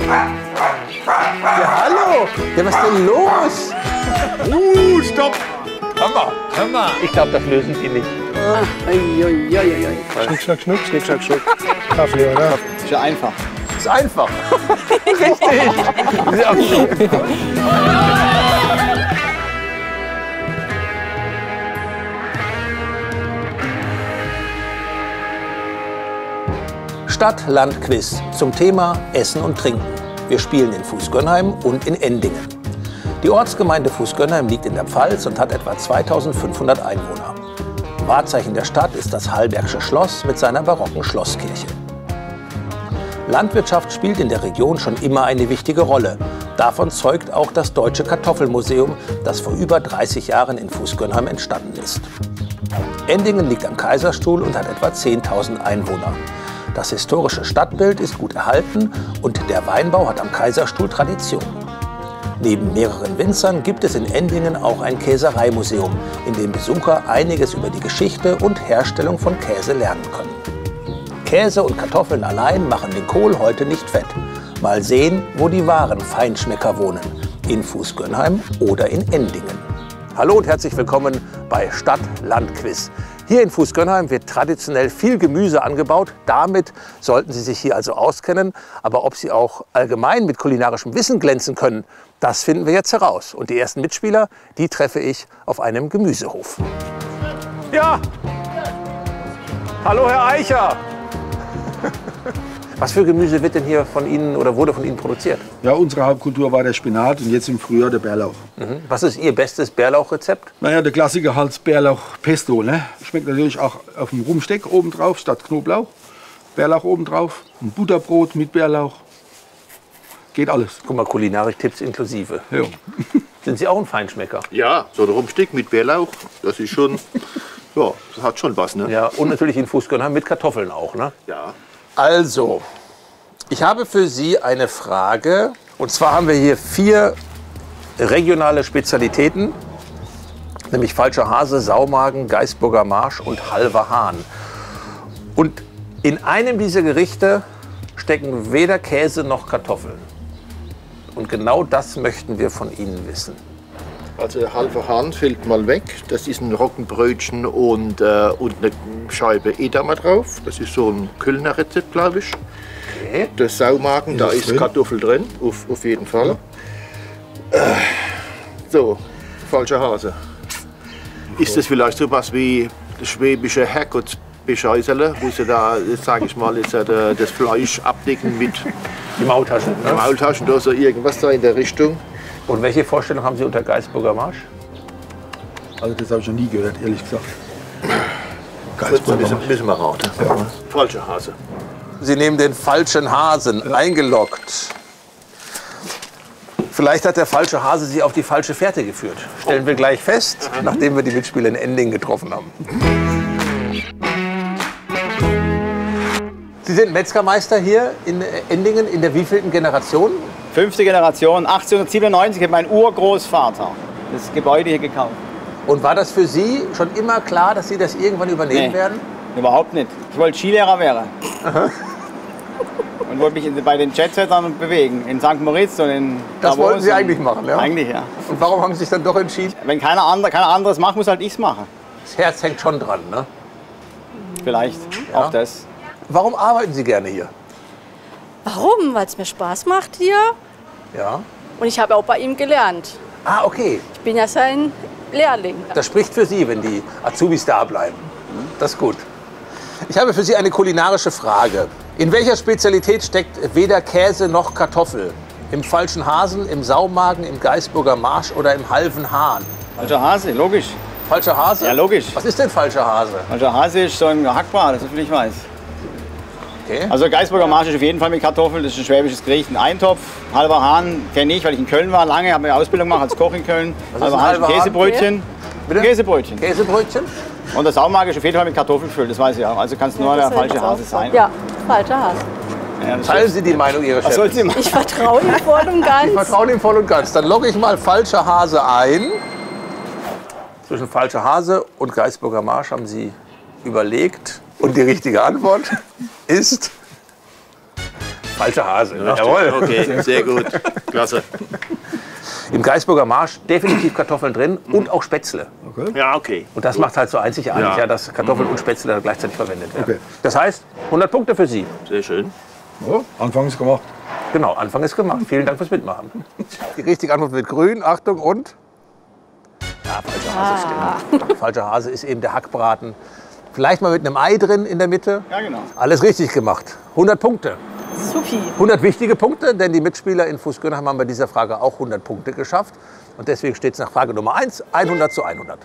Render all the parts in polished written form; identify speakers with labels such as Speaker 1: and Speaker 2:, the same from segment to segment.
Speaker 1: Ja, hallo. Ja, was ist denn los?
Speaker 2: Stopp!
Speaker 1: Hör mal. Ich glaube, das lösen die nicht.
Speaker 2: Schnick, schnack, schnuck, schnick, schnack, schnuck. Kaffee, oder?
Speaker 3: Ist ja einfach.
Speaker 1: Das ist einfach. Richtig. Stadt-Land-Quiz zum Thema Essen und Trinken. Wir spielen in Fußgönnheim und in Endingen. Die Ortsgemeinde Fußgönnheim liegt in der Pfalz und hat etwa 2500 Einwohner. Wahrzeichen der Stadt ist das Hallbergsche Schloss mit seiner barocken Schlosskirche. Landwirtschaft spielt in der Region schon immer eine wichtige Rolle. Davon zeugt auch das Deutsche Kartoffelmuseum, das vor über 30 Jahren in Fußgönnheim entstanden ist. Endingen liegt am Kaiserstuhl und hat etwa 10.000 Einwohner. Das historische Stadtbild ist gut erhalten und der Weinbau hat am Kaiserstuhl Tradition. Neben mehreren Winzern gibt es in Endingen auch ein Käsereimuseum, in dem Besucher einiges über die Geschichte und Herstellung von Käse lernen können. Käse und Kartoffeln allein machen den Kohl heute nicht fett. Mal sehen, wo die wahren Feinschmecker wohnen. In Fußgönnheim oder in Endingen. Hallo und herzlich willkommen bei Stadt-Land-Quiz. Hier in Fußgönnheim wird traditionell viel Gemüse angebaut. Damit sollten Sie sich hier also auskennen. Aber ob Sie auch allgemein mit kulinarischem Wissen glänzen können, das finden wir jetzt heraus. Und die ersten Mitspieler, die treffe ich auf einem Gemüsehof. Ja! Hallo, Herr Eicher! Was für Gemüse wird denn hier von Ihnen oder wurde von Ihnen produziert?
Speaker 2: Ja, unsere Hauptkultur war der Spinat und jetzt im Frühjahr der Bärlauch.
Speaker 1: Was ist Ihr bestes Bärlauchrezept?
Speaker 2: Naja, der Klassiker halt Bärlauch-Pesto. Ne? Schmeckt natürlich auch auf dem Rumsteak obendrauf statt Knoblauch. Bärlauch obendrauf, ein Butterbrot mit Bärlauch. Geht alles.
Speaker 1: Guck mal, Kulinarik-Tipps inklusive.
Speaker 2: Ja.
Speaker 1: Sind Sie auch ein Feinschmecker?
Speaker 4: Ja, so ein Rumsteak mit Bärlauch, das ist schon, ja, das hat schon was, ne?
Speaker 1: Ja, und natürlich in Fußgönnheim mit Kartoffeln auch, ne?
Speaker 4: Ja.
Speaker 1: Also, ich habe für Sie eine Frage. Und zwar haben wir hier 4 regionale Spezialitäten. Nämlich Falscher Hase, Saumagen, Gaisburger Marsch und Halver Hahn. Und in einem dieser Gerichte stecken weder Käse noch Kartoffeln. Und genau das möchten wir von Ihnen wissen.
Speaker 4: Also der Halver Hahn fällt mal weg. Das ist ein Roggenbrötchen und eine Scheibe Edamer drauf. Das ist so ein Kölner Rezept, glaube ich.
Speaker 1: Okay.
Speaker 4: Der Saumagen, da ist Kartoffel drin, auf jeden Fall. So, Falscher Hase. Ist das vielleicht so was wie das schwäbische Herrgottsbescheißerle, wo sie da, sage ich mal, jetzt das Fleisch abdecken mit
Speaker 1: Die Maultaschen. Ne?
Speaker 4: Maultaschen oder so irgendwas da in der Richtung?
Speaker 1: Und welche Vorstellung haben Sie unter Gaisburger Marsch?
Speaker 2: Also das habe ich noch nie gehört, ehrlich gesagt.
Speaker 4: Müssen wir raten. Ja. Falscher Hase.
Speaker 1: Sie nehmen den falschen Hasen, eingeloggt. Vielleicht hat der falsche Hase Sie auf die falsche Fährte geführt. Stellen wir gleich fest, nachdem wir die Mitspieler in Endingen getroffen haben. Sie sind Metzgermeister hier in Endingen in der wievielten Generation?
Speaker 3: 5. Generation, 1897 hat mein Urgroßvater das Gebäude hier gekauft.
Speaker 1: Und war das für Sie schon immer klar, dass Sie das irgendwann übernehmen werden?
Speaker 3: Überhaupt nicht. Ich wollte Skilehrer werden. Und wollte mich bei den Jetsettern bewegen. In St. Moritz und in
Speaker 1: Das
Speaker 3: Davos
Speaker 1: wollten Sie
Speaker 3: und-
Speaker 1: eigentlich machen, ja?
Speaker 3: Eigentlich, ja.
Speaker 1: Und warum haben Sie sich dann doch entschieden?
Speaker 3: Wenn keiner anderes macht, muss halt ich's machen.
Speaker 1: Das Herz hängt schon dran, ne?
Speaker 3: Vielleicht auch das.
Speaker 1: Warum arbeiten Sie gerne hier?
Speaker 5: Warum? Weil es mir Spaß macht hier.
Speaker 1: Ja.
Speaker 5: Und ich habe auch bei ihm gelernt.
Speaker 1: Ah, okay.
Speaker 5: Ich bin ja sein Lehrling.
Speaker 1: Das spricht für Sie, wenn die Azubis da bleiben. Das ist gut. Ich habe für Sie eine kulinarische Frage. In welcher Spezialität steckt weder Käse noch Kartoffel? Im falschen Hasen, im Saumagen, im Gaisburger Marsch oder im halven Hahn?
Speaker 3: Falscher Hase, logisch.
Speaker 1: Falscher Hase?
Speaker 3: Ja, logisch.
Speaker 1: Was ist denn falscher Hase?
Speaker 3: Falscher Hase ist so ein Hackbar, das will ich weiß.
Speaker 1: Okay.
Speaker 3: Also Gaisburger Marsch ist auf jeden Fall mit Kartoffeln, das ist ein schwäbisches Gericht, ein Eintopf. Halber Hahn kenne ich, weil ich in Köln war, lange, habe eine Ausbildung gemacht als Koch in Köln.
Speaker 1: Was ist
Speaker 3: Halber
Speaker 1: ein
Speaker 3: Hahn ist ein
Speaker 1: halber Hahn?
Speaker 3: Käsebrötchen.
Speaker 1: Bitte?
Speaker 3: Käsebrötchen.
Speaker 1: Käsebrötchen?
Speaker 3: Und der Saumagen ist auf jeden Fall mit Kartoffeln gefüllt, das weiß ich auch. Also kann es nur der falsche Hase sein.
Speaker 5: Ja, falscher Hase.
Speaker 3: Ja, das
Speaker 1: Teilen Sie die Meinung Ihrer
Speaker 3: Was soll
Speaker 1: Chefs?
Speaker 3: sie machen?
Speaker 5: Ich vertraue ihm voll und
Speaker 1: Ich
Speaker 5: ganz.
Speaker 1: vertraue ihm voll und ganz. Dann logge ich mal falscher Hase ein. Zwischen falscher Hase und Gaisburger Marsch haben Sie überlegt. Und die richtige Antwort ist falscher Hase. Ne?
Speaker 4: Richtig.
Speaker 1: Jawohl.
Speaker 4: Okay, sehr gut. Klasse.
Speaker 1: Im Geisburger Marsch definitiv Kartoffeln drin und auch Spätzle.
Speaker 4: Ja, okay.
Speaker 1: Und das macht halt so einzigartig,
Speaker 4: Ja.
Speaker 1: ja, dass Kartoffeln und Spätzle da gleichzeitig verwendet werden.
Speaker 2: Okay.
Speaker 1: Das heißt, 100 Punkte für Sie.
Speaker 4: Sehr schön.
Speaker 2: Ja, Anfang ist gemacht.
Speaker 1: Genau, Anfang ist gemacht. Vielen Dank fürs Mitmachen. Die richtige Antwort wird grün. Achtung und... Ja, falscher Hase stimmt. Falscher Hase ist eben der Hackbraten. Vielleicht mal mit einem Ei drin in der Mitte.
Speaker 3: Ja, genau.
Speaker 1: Alles richtig gemacht. 100 Punkte.
Speaker 5: Supi.
Speaker 1: 100 wichtige Punkte, denn die Mitspieler in Fußgönheim haben bei dieser Frage auch 100 Punkte geschafft. Und deswegen steht es nach Frage Nummer 1, 100 zu 100.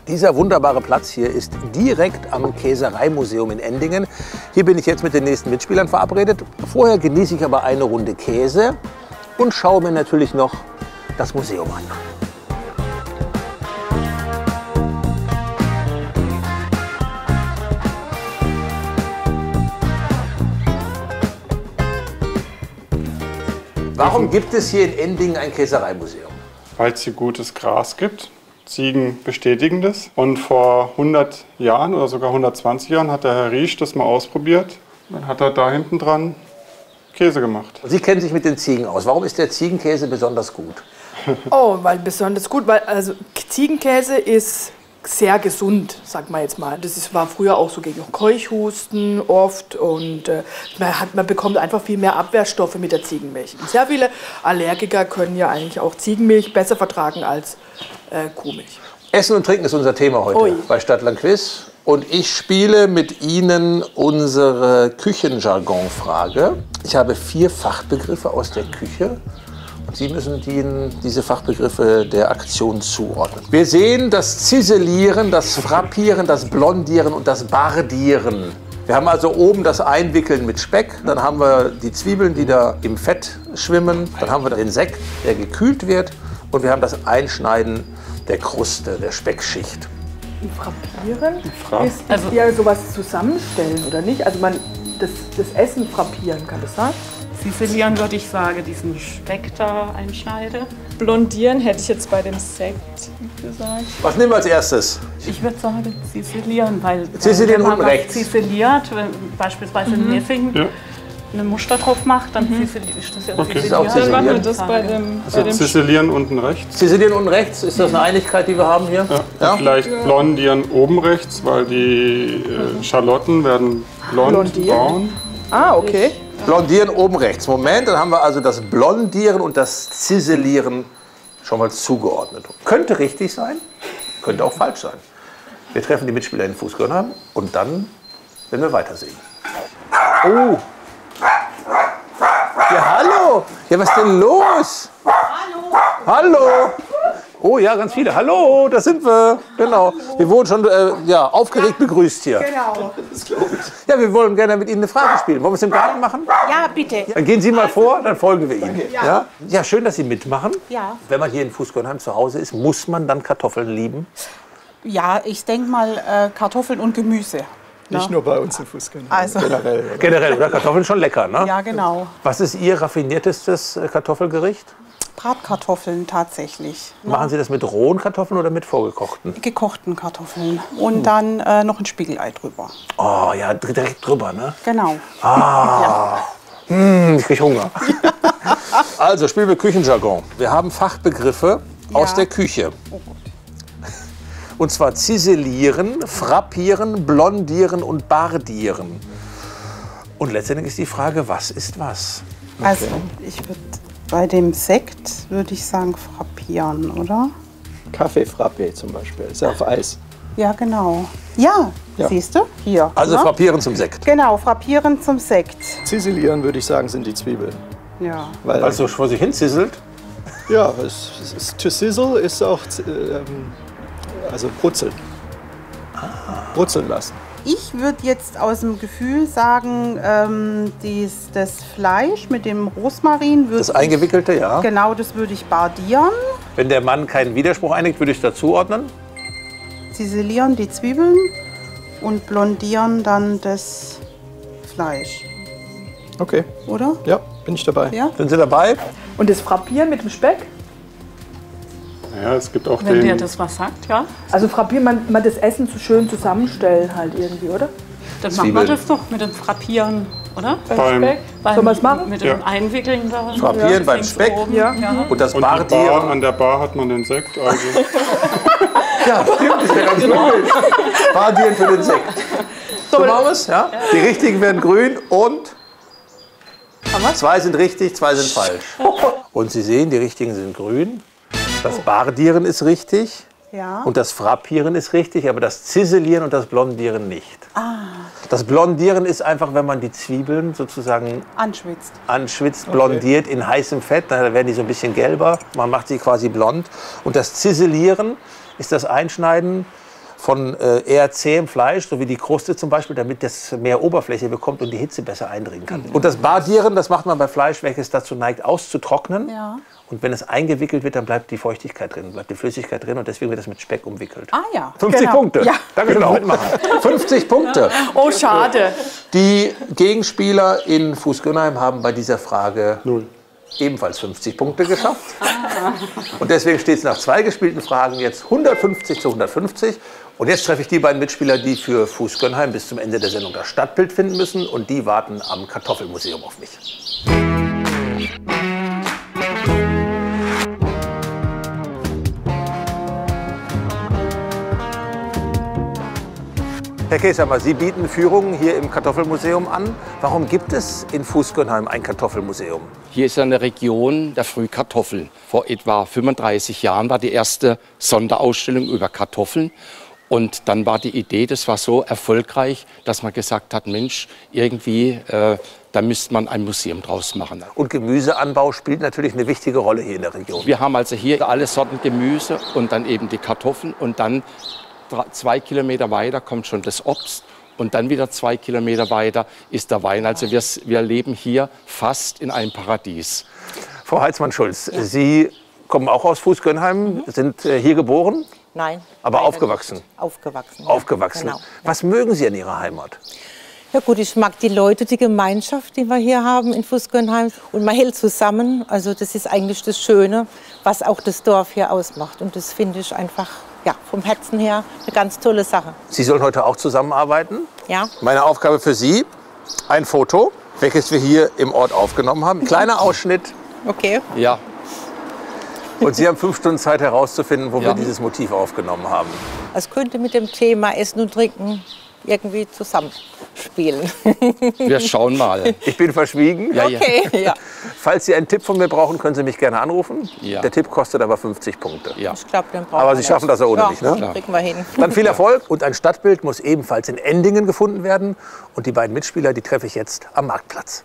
Speaker 1: Dieser wunderbare Platz hier ist direkt am Käsereimuseum in Endingen. Hier bin ich jetzt mit den nächsten Mitspielern verabredet. Vorher genieße ich aber eine Runde Käse und schaue mir natürlich noch das Museum an. Warum gibt es hier in Endingen ein Käsereimuseum?
Speaker 6: Weil es hier gutes Gras gibt. Ziegen bestätigen das. Und vor 100 Jahren oder sogar 120 Jahren hat der Herr Riesch das mal ausprobiert. Dann hat er da hinten dran Käse gemacht.
Speaker 1: Sie kennen sich mit den Ziegen aus. Warum ist der Ziegenkäse besonders gut?
Speaker 7: Oh, weil besonders gut, weil also Ziegenkäse ist sehr gesund, sagt man jetzt mal. War früher auch so gegen Keuchhusten oft und man bekommt einfach viel mehr Abwehrstoffe mit der Ziegenmilch. Und sehr viele Allergiker können ja eigentlich auch Ziegenmilch besser vertragen als Kuhmilch.
Speaker 1: Essen und Trinken ist unser Thema heute
Speaker 7: Ui.
Speaker 1: bei Stadtland Quiz. Und ich spiele mit Ihnen unsere Küchenjargon-Frage. Ich habe 4 Fachbegriffe aus der Küche. Und Sie müssen diese Fachbegriffe der Aktion zuordnen. Wir sehen das Ziselieren, das Frappieren, das Blondieren und das Bardieren. Wir haben also oben das Einwickeln mit Speck. Dann haben wir die Zwiebeln, die da im Fett schwimmen. Dann haben wir den Sekt, der gekühlt wird. Und wir haben das Einschneiden der Kruste, der Speckschicht.
Speaker 7: Frappieren ist ja sowas zusammenstellen, oder nicht? Also das Essen frappieren, kann das sein?
Speaker 8: Ziselieren würde ich sagen, diesen Speck da einschneide.
Speaker 5: Blondieren hätte ich jetzt bei dem Sekt gesagt.
Speaker 1: Was nehmen wir als erstes?
Speaker 8: Ich würde sagen ziselieren, weil
Speaker 1: Ziselieren
Speaker 8: wenn man
Speaker 1: unten
Speaker 8: was
Speaker 1: rechts.
Speaker 8: ziseliert, wenn beispielsweise ein Messing
Speaker 6: Ja.
Speaker 8: eine Muster drauf macht, dann ziseliert das ja
Speaker 6: Okay.
Speaker 1: Das ist auch
Speaker 5: Dann machen wir
Speaker 1: Ziselieren.
Speaker 5: das bei dem
Speaker 6: Ziselieren unten rechts.
Speaker 1: Ziselieren unten rechts, ist das eine Einigkeit, die wir haben hier?
Speaker 6: Ja. Vielleicht blondieren oben rechts, weil die Schalotten werden braun.
Speaker 7: Ah, okay.
Speaker 1: Blondieren oben rechts. Moment, dann haben wir also das Blondieren und das Ziselieren schon mal zugeordnet. Könnte richtig sein, könnte auch falsch sein. Wir treffen die Mitspieler in Fußgönheim und dann werden wir weitersehen. Oh! Ja, hallo! Ja, was ist denn los? Hallo! Hallo! Oh ja, ganz viele. Hallo, da sind wir. Genau. Wir wurden schon aufgeregt begrüßt hier.
Speaker 7: Genau.
Speaker 1: Ja, wir wollen gerne mit Ihnen eine Frage spielen. Wollen wir es im Garten machen?
Speaker 9: Ja, bitte.
Speaker 1: Dann gehen Sie mal vor, dann folgen wir Ihnen. Ja? Ja, schön, dass Sie mitmachen.
Speaker 9: Ja.
Speaker 1: Wenn man hier in Fußgönheim zu Hause ist, muss man dann Kartoffeln lieben?
Speaker 9: Ja, ich denke mal Kartoffeln und Gemüse.
Speaker 10: Nicht nur bei uns in Fußgängern,
Speaker 9: Also,
Speaker 10: generell. Oder?
Speaker 1: Generell, oder? Kartoffeln schon lecker, ne?
Speaker 9: ja, genau.
Speaker 1: Was ist Ihr raffiniertestes Kartoffelgericht?
Speaker 9: Bratkartoffeln tatsächlich.
Speaker 1: Machen Sie das mit rohen Kartoffeln oder mit vorgekochten?
Speaker 9: Gekochten Kartoffeln. Und dann noch ein Spiegelei drüber.
Speaker 1: Oh ja, direkt drüber, ne?
Speaker 9: Genau.
Speaker 1: Ich krieg Hunger. Also, spielen wir Küchenjargon. Wir haben Fachbegriffe aus der Küche.
Speaker 9: Oh Gott.
Speaker 1: Und zwar ziselieren, frappieren, blondieren und bardieren. Und letztendlich ist die Frage, was ist was?
Speaker 9: Also, ich würde bei dem Sekt, würde ich sagen, frappieren, oder?
Speaker 10: Kaffeefrappé zum Beispiel, ist ja auf Eis.
Speaker 9: Ja, genau. Ja,
Speaker 10: Ja.
Speaker 9: siehst du? Hier.
Speaker 1: Also
Speaker 9: ne?
Speaker 1: frappieren zum Sekt.
Speaker 9: Genau, frappieren zum Sekt.
Speaker 10: Ziselieren, würde ich sagen, sind die Zwiebeln.
Speaker 9: Ja.
Speaker 10: Weil,
Speaker 1: Also vor sich hin zisselt.
Speaker 10: ja, to sizzle ist auch also brutzeln. Brutzeln lassen.
Speaker 9: Ich würde jetzt aus dem Gefühl sagen, das Fleisch mit dem Rosmarin würde
Speaker 1: Das Eingewickelte, ja.
Speaker 9: Genau, das würde ich bardieren.
Speaker 1: Wenn der Mann keinen Widerspruch einlegt, würde ich es dazuordnen.
Speaker 9: Ziselieren die Zwiebeln und blondieren dann das Fleisch,
Speaker 10: Okay,
Speaker 9: oder?
Speaker 10: ja, bin ich dabei.
Speaker 9: Ja?
Speaker 1: Sind Sie dabei?
Speaker 7: Und das Frappieren mit dem Speck?
Speaker 6: Ja, es gibt auch
Speaker 8: Wenn
Speaker 6: den,
Speaker 8: dir das was sagt, ja.
Speaker 7: Also frappieren, man das Essen so schön zusammenstellen halt irgendwie, oder?
Speaker 8: Dann machen wir das doch mit dem Frappieren, oder?
Speaker 6: beim
Speaker 7: Sollen wir es machen?
Speaker 8: Mit dem Einwickeln da.
Speaker 1: Frappieren beim
Speaker 8: links
Speaker 1: Speck.
Speaker 8: oben.
Speaker 7: Ja.
Speaker 1: Und das
Speaker 6: und die Bar,
Speaker 1: Bardieren.
Speaker 6: an der Bar hat man den Sekt. Also
Speaker 1: Ja, stimmt, das wäre ganz logisch. Bardieren für den Sekt. So machen wir es, ja? Die richtigen werden grün und 2 sind richtig, 2 sind falsch. Und Sie sehen, die richtigen sind grün. Das Bardieren ist richtig.
Speaker 9: Ja.
Speaker 1: Und das Frappieren ist richtig, aber das Ziselieren und das Blondieren nicht. Das Blondieren ist einfach, wenn man die Zwiebeln sozusagen anschwitzt, blondiert in heißem Fett, dann werden die so ein bisschen gelber, man macht sie quasi blond. Und das Ziselieren ist das Einschneiden von eher zähem Fleisch, so wie die Kruste zum Beispiel, damit das mehr Oberfläche bekommt und die Hitze besser eindringen kann. Und das Bardieren, das macht man bei Fleisch, welches dazu neigt, auszutrocknen.
Speaker 9: Ja.
Speaker 1: Und wenn es eingewickelt wird, dann bleibt die Feuchtigkeit drin, bleibt die Flüssigkeit drin und deswegen wird das mit Speck umwickelt.
Speaker 9: Ah ja.
Speaker 1: 50
Speaker 9: genau.
Speaker 1: Punkte.
Speaker 9: Ja.
Speaker 1: Danke schön, auch mitmachen. 50 Punkte.
Speaker 7: Oh, schade.
Speaker 1: Die Gegenspieler in Fußgönheim haben bei dieser Frage ebenfalls 50 Punkte geschafft. Und deswegen steht es nach 2 gespielten Fragen jetzt 150 zu 150. Und jetzt treffe ich die beiden Mitspieler, die für Fußgönheim bis zum Ende der Sendung das Stadtbild finden müssen. Und die warten am Kartoffelmuseum auf mich. Herr Kesamer, Sie bieten Führungen hier im Kartoffelmuseum an. Warum gibt es in Fußgönheim ein Kartoffelmuseum?
Speaker 11: Hier ist eine Region der Frühkartoffeln. Vor etwa 35 Jahren war die erste Sonderausstellung über Kartoffeln. Und dann war die Idee, das war so erfolgreich, dass man gesagt hat, Mensch, irgendwie, da müsste man ein Museum draus machen.
Speaker 1: Und Gemüseanbau spielt natürlich eine wichtige Rolle hier in der Region.
Speaker 11: Wir haben also hier alle Sorten Gemüse und dann eben die Kartoffeln und dann 2 Kilometer weiter kommt schon das Obst und dann wieder 2 Kilometer weiter ist der Wein. Also wir leben hier fast in einem Paradies.
Speaker 1: Frau Heitzmann-Schulz, Sie kommen auch aus Fußgönheim, sind hier geboren?
Speaker 12: Nein.
Speaker 1: Aber aufgewachsen?
Speaker 12: Aufgewachsen. Ja.
Speaker 1: Aufgewachsen.
Speaker 12: Genau.
Speaker 1: Was mögen Sie an Ihrer Heimat?
Speaker 12: Ja gut, ich mag die Leute, die Gemeinschaft, die wir hier haben in Fußgönheim. Und man hält zusammen. Also das ist eigentlich das Schöne, was auch das Dorf hier ausmacht. Und das finde ich einfach ja, vom Herzen her eine ganz tolle Sache.
Speaker 1: Sie sollen heute auch zusammenarbeiten?
Speaker 12: Ja.
Speaker 1: Meine Aufgabe für Sie, ein Foto, welches wir hier im Ort aufgenommen haben. Ein kleiner Ausschnitt.
Speaker 12: Okay.
Speaker 11: Ja.
Speaker 1: Und Sie haben 5 Stunden Zeit herauszufinden, wo wir dieses Motiv aufgenommen haben.
Speaker 12: Es könnte mit dem Thema Essen und Trinken irgendwie zusammenspielen.
Speaker 11: Wir schauen mal.
Speaker 1: Ich bin verschwiegen.
Speaker 11: Ja, ja.
Speaker 12: Okay, ja.
Speaker 1: Falls Sie einen Tipp von mir brauchen, können Sie mich gerne anrufen.
Speaker 11: Ja.
Speaker 1: Der Tipp kostet aber 50 Punkte.
Speaker 11: Ja.
Speaker 12: Ich glaube, den brauchen
Speaker 1: Aber
Speaker 12: wir
Speaker 1: Sie schaffen das ja ohne mich, ne?
Speaker 12: Ja, kriegen wir hin.
Speaker 1: Dann viel Erfolg. Und ein Stadtbild muss ebenfalls in Endingen gefunden werden. Und die beiden Mitspieler, die treffe ich jetzt am Marktplatz.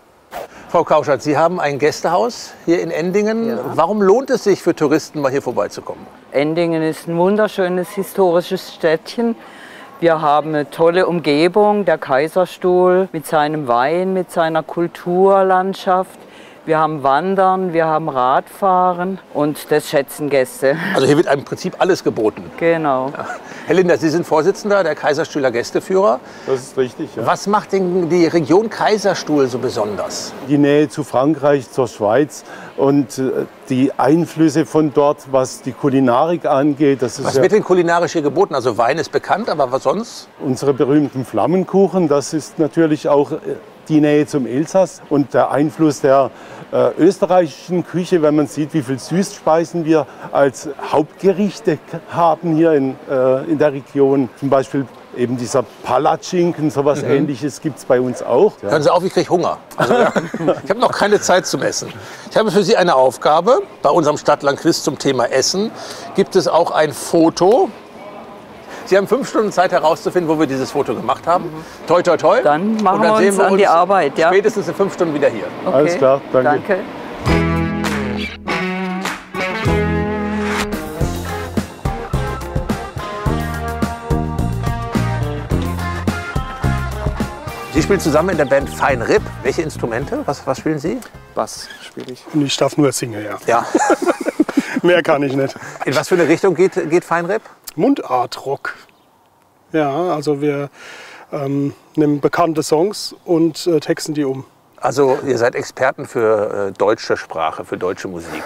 Speaker 1: Frau Kauschert, Sie haben ein Gästehaus hier in Endingen. Ja. Warum lohnt es sich für Touristen, mal hier vorbeizukommen?
Speaker 13: Endingen ist ein wunderschönes historisches Städtchen. Wir haben eine tolle Umgebung, der Kaiserstuhl mit seinem Wein, mit seiner Kulturlandschaft. Wir haben Wandern, wir haben Radfahren und das schätzen Gäste.
Speaker 1: Also hier wird im Prinzip alles geboten.
Speaker 13: Genau.
Speaker 1: Ja. Herr Linder, Sie sind Vorsitzender der Kaiserstuhler Gästeführer.
Speaker 14: Das ist richtig, ja.
Speaker 1: Was macht denn die Region Kaiserstuhl so besonders?
Speaker 14: Die Nähe zu Frankreich, zur Schweiz und die Einflüsse von dort, was die Kulinarik angeht. Das ist
Speaker 1: was wird denn kulinarisch hier geboten? Also Wein ist bekannt, aber was sonst?
Speaker 14: Unsere berühmten Flammenkuchen, das ist natürlich auch die Nähe zum Elsass und der Einfluss der österreichischen Küche, wenn man sieht, wie viele Süßspeisen wir als Hauptgerichte haben hier in der Region. Zum Beispiel eben dieser Palatschinken, sowas Ähnliches gibt es bei uns auch. Ja.
Speaker 1: Hören Sie auf, ich kriege Hunger. Also, ich habe noch keine Zeit zum Essen. Ich habe für Sie eine Aufgabe. Bei unserem Stadtland-Quiz zum Thema Essen gibt es auch ein Foto. Sie haben 5 Stunden Zeit herauszufinden, wo wir dieses Foto gemacht haben. Toi, toi, toi.
Speaker 13: Dann machen wir uns an die Arbeit. Ja?
Speaker 1: Spätestens in 5 Stunden wieder hier.
Speaker 13: Okay.
Speaker 14: Alles klar, danke.
Speaker 13: Danke.
Speaker 1: Sie spielen zusammen in der Band Fein Rip. Welche Instrumente? Was spielen Sie?
Speaker 10: Bass spiele ich.
Speaker 15: Und ich darf nur singen, ja.
Speaker 1: Ja.
Speaker 15: Mehr kann ich nicht.
Speaker 1: In was für eine Richtung geht Fein Rip?
Speaker 15: Mundart-Rock. Ja, also wir nehmen bekannte Songs und texten die um.
Speaker 1: Also ihr seid Experten für deutsche Sprache, für deutsche Musik.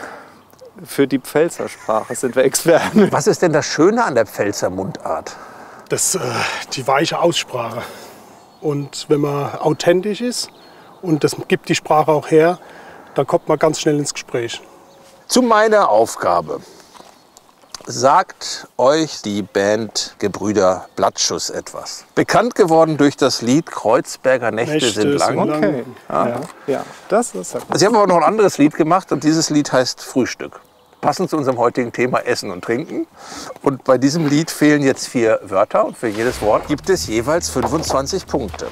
Speaker 10: Für die Pfälzer Sprache sind wir Experten.
Speaker 1: Was ist denn das Schöne an der Pfälzer Mundart?
Speaker 15: Die weiche Aussprache. Und wenn man authentisch ist, und das gibt die Sprache auch her, dann kommt man ganz schnell ins Gespräch.
Speaker 1: Zu meiner Aufgabe. Sagt euch die Band Gebrüder Blattschuss etwas? Bekannt geworden durch das Lied Kreuzberger Nächte sind lang.
Speaker 10: Okay. Ja, das ist
Speaker 1: also ich habe aber noch ein anderes Lied gemacht und dieses Lied heißt Frühstück. Passend zu unserem heutigen Thema Essen und Trinken. Und bei diesem Lied fehlen jetzt 4 Wörter und für jedes Wort gibt es jeweils 25 Punkte.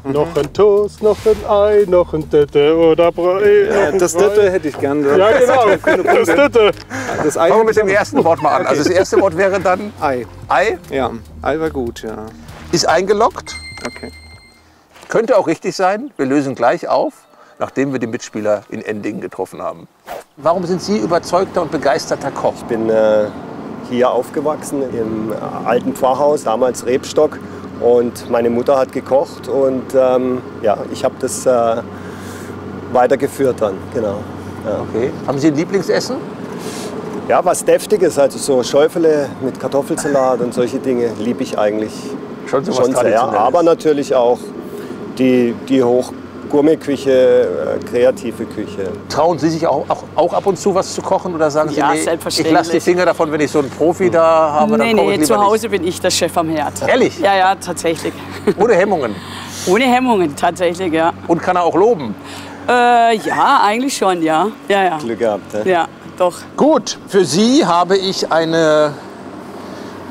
Speaker 15: Noch ein Toast, noch ein Ei, noch ein Dette oder Brei.
Speaker 10: Ja, das Dette hätte ich gern.
Speaker 15: Ja, genau, das Dette.
Speaker 10: Das Ei
Speaker 1: Fangen wir mit dem ersten Wort mal an. Also das erste Wort wäre dann
Speaker 10: Ei.
Speaker 1: Ei?
Speaker 10: Ja, Ei war gut, ja.
Speaker 1: Ist eingeloggt.
Speaker 10: Okay.
Speaker 1: Könnte auch richtig sein. Wir lösen gleich auf, nachdem wir die Mitspieler in Endingen getroffen haben. Warum sind Sie überzeugter und begeisterter Koch?
Speaker 16: Ich bin hier aufgewachsen im alten Pfarrhaus, damals Rebstock. Und meine Mutter hat gekocht und ja, ich habe das weitergeführt dann, genau. Ja.
Speaker 1: Okay. Haben Sie ein Lieblingsessen?
Speaker 16: Ja, was Deftiges, also so Schäufele mit Kartoffelsalat und solche Dinge liebe ich eigentlich
Speaker 1: schon
Speaker 16: sehr. Aber natürlich auch die Hoch-Gourmet-Küche, kreative Küche.
Speaker 1: Trauen Sie sich auch ab und zu was zu kochen oder sagen Sie,
Speaker 8: Ja,
Speaker 1: nee,
Speaker 8: selbstverständlich.
Speaker 1: ich lasse die Finger davon, wenn ich so einen Profi da habe, dann koche ich lieber
Speaker 8: zu Hause
Speaker 1: nicht.
Speaker 8: bin ich der Chef am Herd.
Speaker 1: Ehrlich?
Speaker 8: Ja, ja, tatsächlich.
Speaker 1: Ohne Hemmungen?
Speaker 8: Ohne Hemmungen, tatsächlich, ja.
Speaker 1: Und kann er auch loben?
Speaker 8: Ja, eigentlich schon, ja. Ja, ja.
Speaker 16: Glück gehabt, ne?
Speaker 8: Ja, doch.
Speaker 1: Gut, für Sie habe ich eine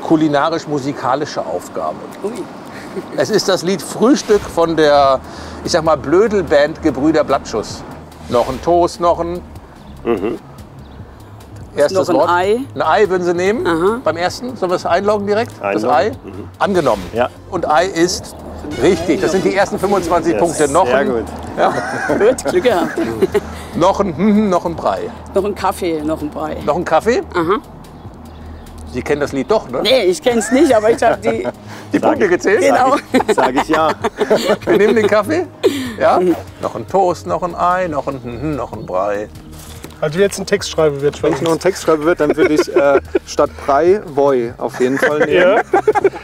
Speaker 1: kulinarisch-musikalische Aufgabe.
Speaker 8: Ui.
Speaker 1: Es ist das Lied Frühstück von der, ich sag mal, Blödelband Gebrüder Blattschuss. Noch ein Toast, noch ein... Erstes
Speaker 8: noch ein
Speaker 1: Wort.
Speaker 8: Ei.
Speaker 1: Ein Ei würden Sie nehmen beim ersten. Sollen wir es einloggen direkt? Das Ei? Angenommen.
Speaker 16: Ja.
Speaker 1: Und Ei ist richtig. Das sind die ersten 25 Punkte. Noch
Speaker 16: sehr
Speaker 1: ein,
Speaker 16: gut.
Speaker 1: Ja.
Speaker 8: Gut, Glück gehabt.
Speaker 1: noch ein Brei.
Speaker 8: Noch ein Kaffee, noch ein Brei.
Speaker 1: Noch ein Kaffee?
Speaker 8: Aha.
Speaker 1: Sie kennen das Lied doch, ne?
Speaker 8: Nee, ich kenn's nicht, aber ich habe
Speaker 1: die Punkte gezählt?
Speaker 8: Genau.
Speaker 16: Sag ich ja.
Speaker 1: Wir nehmen den Kaffee. Ja? Noch ein Toast, noch ein Ei, noch ein Brei.
Speaker 15: Also jetzt einen Text schreiben wird.
Speaker 10: Wenn ich noch einen Text schreiben würde, dann würde ich statt Brei Woi auf jeden Fall nehmen.
Speaker 15: Ja.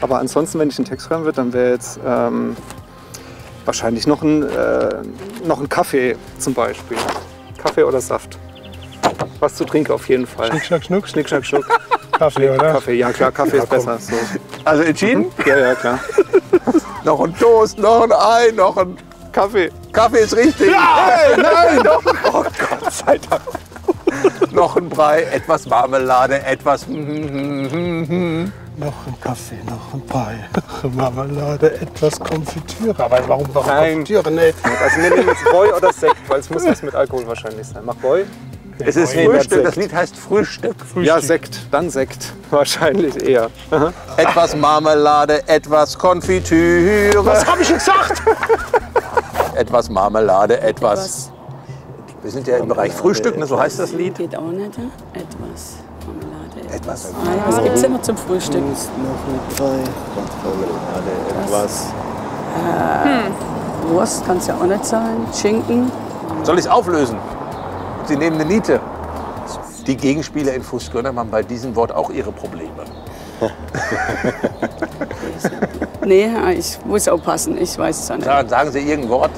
Speaker 10: Aber ansonsten, wenn ich einen Text schreiben würde, dann wäre jetzt wahrscheinlich noch ein Kaffee zum Beispiel. Kaffee oder Saft. Was zu trinken auf jeden Fall.
Speaker 15: Schnick, schnack, schnuck.
Speaker 10: Schnick, schnack, schnuck.
Speaker 15: Kaffee, oder?
Speaker 10: Kaffee, ja klar, Kaffee ist besser. So.
Speaker 1: Also entschieden?
Speaker 10: Ja, klar.
Speaker 1: Noch ein Toast, noch ein Ei, noch ein
Speaker 10: Kaffee.
Speaker 1: Kaffee ist richtig. Nein, doch. Oh Gott sei Dank. Noch ein Brei, etwas Marmelade, etwas...
Speaker 15: Noch ein Kaffee, noch ein Brei, Marmelade, etwas Konfitüre. Aber warum Konfitüre? Nee.
Speaker 10: Also wir nehmen jetzt Woi oder Sekt, weil es muss was mit Alkohol wahrscheinlich sein. Mach Woi.
Speaker 1: Es ist Frühstück, das Lied heißt Frühstück.
Speaker 10: Ja, Sekt, dann Sekt. Wahrscheinlich eher. Aha.
Speaker 1: Etwas Marmelade, etwas Konfitüre.
Speaker 15: Was habe ich gesagt?
Speaker 1: Etwas Marmelade, etwas... Wir sind ja im Bereich Frühstück, ne? So heißt das Lied.
Speaker 8: Geht auch nicht, ne? Etwas Marmelade,
Speaker 1: etwas
Speaker 8: Ei. Was gibt's denn noch zum Frühstück?
Speaker 16: Noch ein Brei, Marmelade, etwas.
Speaker 8: Wurst kann es ja auch nicht sein. Schinken.
Speaker 1: Soll ich es auflösen? Sie nehmen eine Niete. Die Gegenspieler in Fußgönner haben bei diesem Wort auch ihre Probleme.
Speaker 8: Nee, ich muss aufpassen. Ich weiß es auch nicht.
Speaker 1: Sagen Sie irgendein Wort.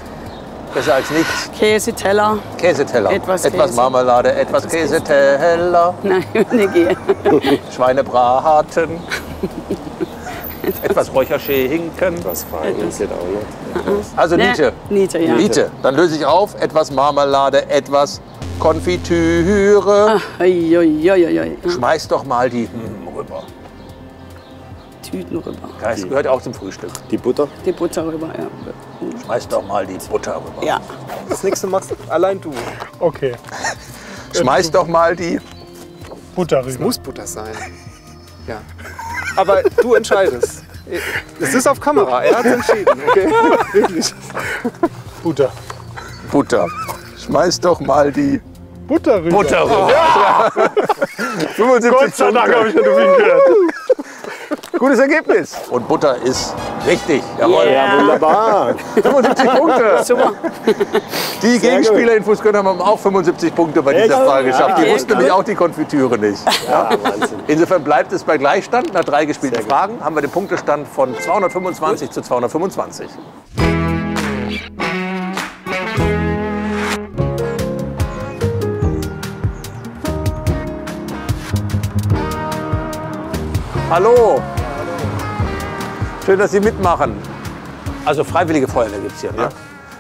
Speaker 1: Besser als nichts.
Speaker 8: Käseteller.
Speaker 1: Käseteller.
Speaker 8: Etwas
Speaker 1: Etwas
Speaker 8: Käse.
Speaker 1: Marmelade, etwas Käseteller.
Speaker 8: Nein, nicht gehen.
Speaker 1: Schweinebraten. Etwas Räucherschinken.
Speaker 16: Etwas Wein geht auch nicht.
Speaker 1: Also
Speaker 8: Nee,
Speaker 1: Niete.
Speaker 8: Niete, ja.
Speaker 1: Niete. Dann löse ich auf. Etwas Marmelade, etwas Konfitüre. Schmeiß doch mal die rüber.
Speaker 8: Tüten rüber.
Speaker 1: Das gehört auch zum Frühstück.
Speaker 16: Die Butter?
Speaker 8: Die Butter rüber, ja.
Speaker 1: Schmeiß doch mal die Butter rüber.
Speaker 8: Ja.
Speaker 10: Das nächste machst allein du.
Speaker 15: Okay.
Speaker 1: Schmeiß doch mal die
Speaker 15: Butter
Speaker 10: Es
Speaker 15: rüber.
Speaker 10: muss Butter sein. Ja. Aber du entscheidest. Es ist auf Kamera, er hat entschieden. Okay? Wirklich.
Speaker 15: Butter.
Speaker 1: Butter. Schmeiß doch mal die
Speaker 15: Butter rüber.
Speaker 1: Butter rüber.
Speaker 15: Ja.
Speaker 1: 75
Speaker 15: Gott sei Dank
Speaker 1: Punkte.
Speaker 15: habe ich den Wien gehört.
Speaker 1: Gutes Ergebnis. Und Butter ist Richtig, jawohl.
Speaker 16: Ja, wunderbar.
Speaker 1: 75 Punkte.
Speaker 16: Super.
Speaker 1: Die Gegenspieler in Fußgönnheim haben auch 75 Punkte bei dieser Frage geschafft. Die wussten nämlich auch die Konfitüre nicht.
Speaker 16: Ja, Wahnsinn.
Speaker 1: Insofern bleibt es bei Gleichstand. Nach 3 gespielten Fragen haben wir den Punktestand von 225 zu 225. Hallo. Schön, dass Sie mitmachen. Also Freiwillige Feuerwehr gibt es hier, ne?
Speaker 17: Ja.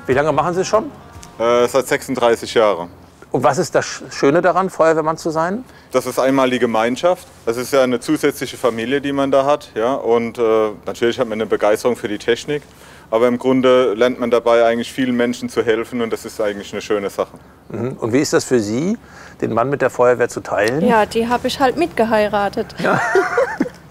Speaker 1: Wie lange machen Sie es schon?
Speaker 17: Seit 36 Jahren.
Speaker 1: Und was ist das Schöne daran, Feuerwehrmann zu sein?
Speaker 17: Das ist einmal die Gemeinschaft. Das ist ja eine zusätzliche Familie, die man da hat. Ja? Und natürlich hat man eine Begeisterung für die Technik. Aber im Grunde lernt man dabei eigentlich vielen Menschen zu helfen und das ist eigentlich eine schöne Sache.
Speaker 1: Mhm. Und wie ist das für Sie, den Mann mit der Feuerwehr zu teilen?
Speaker 18: Ja, die habe ich halt mitgeheiratet.
Speaker 1: Ja.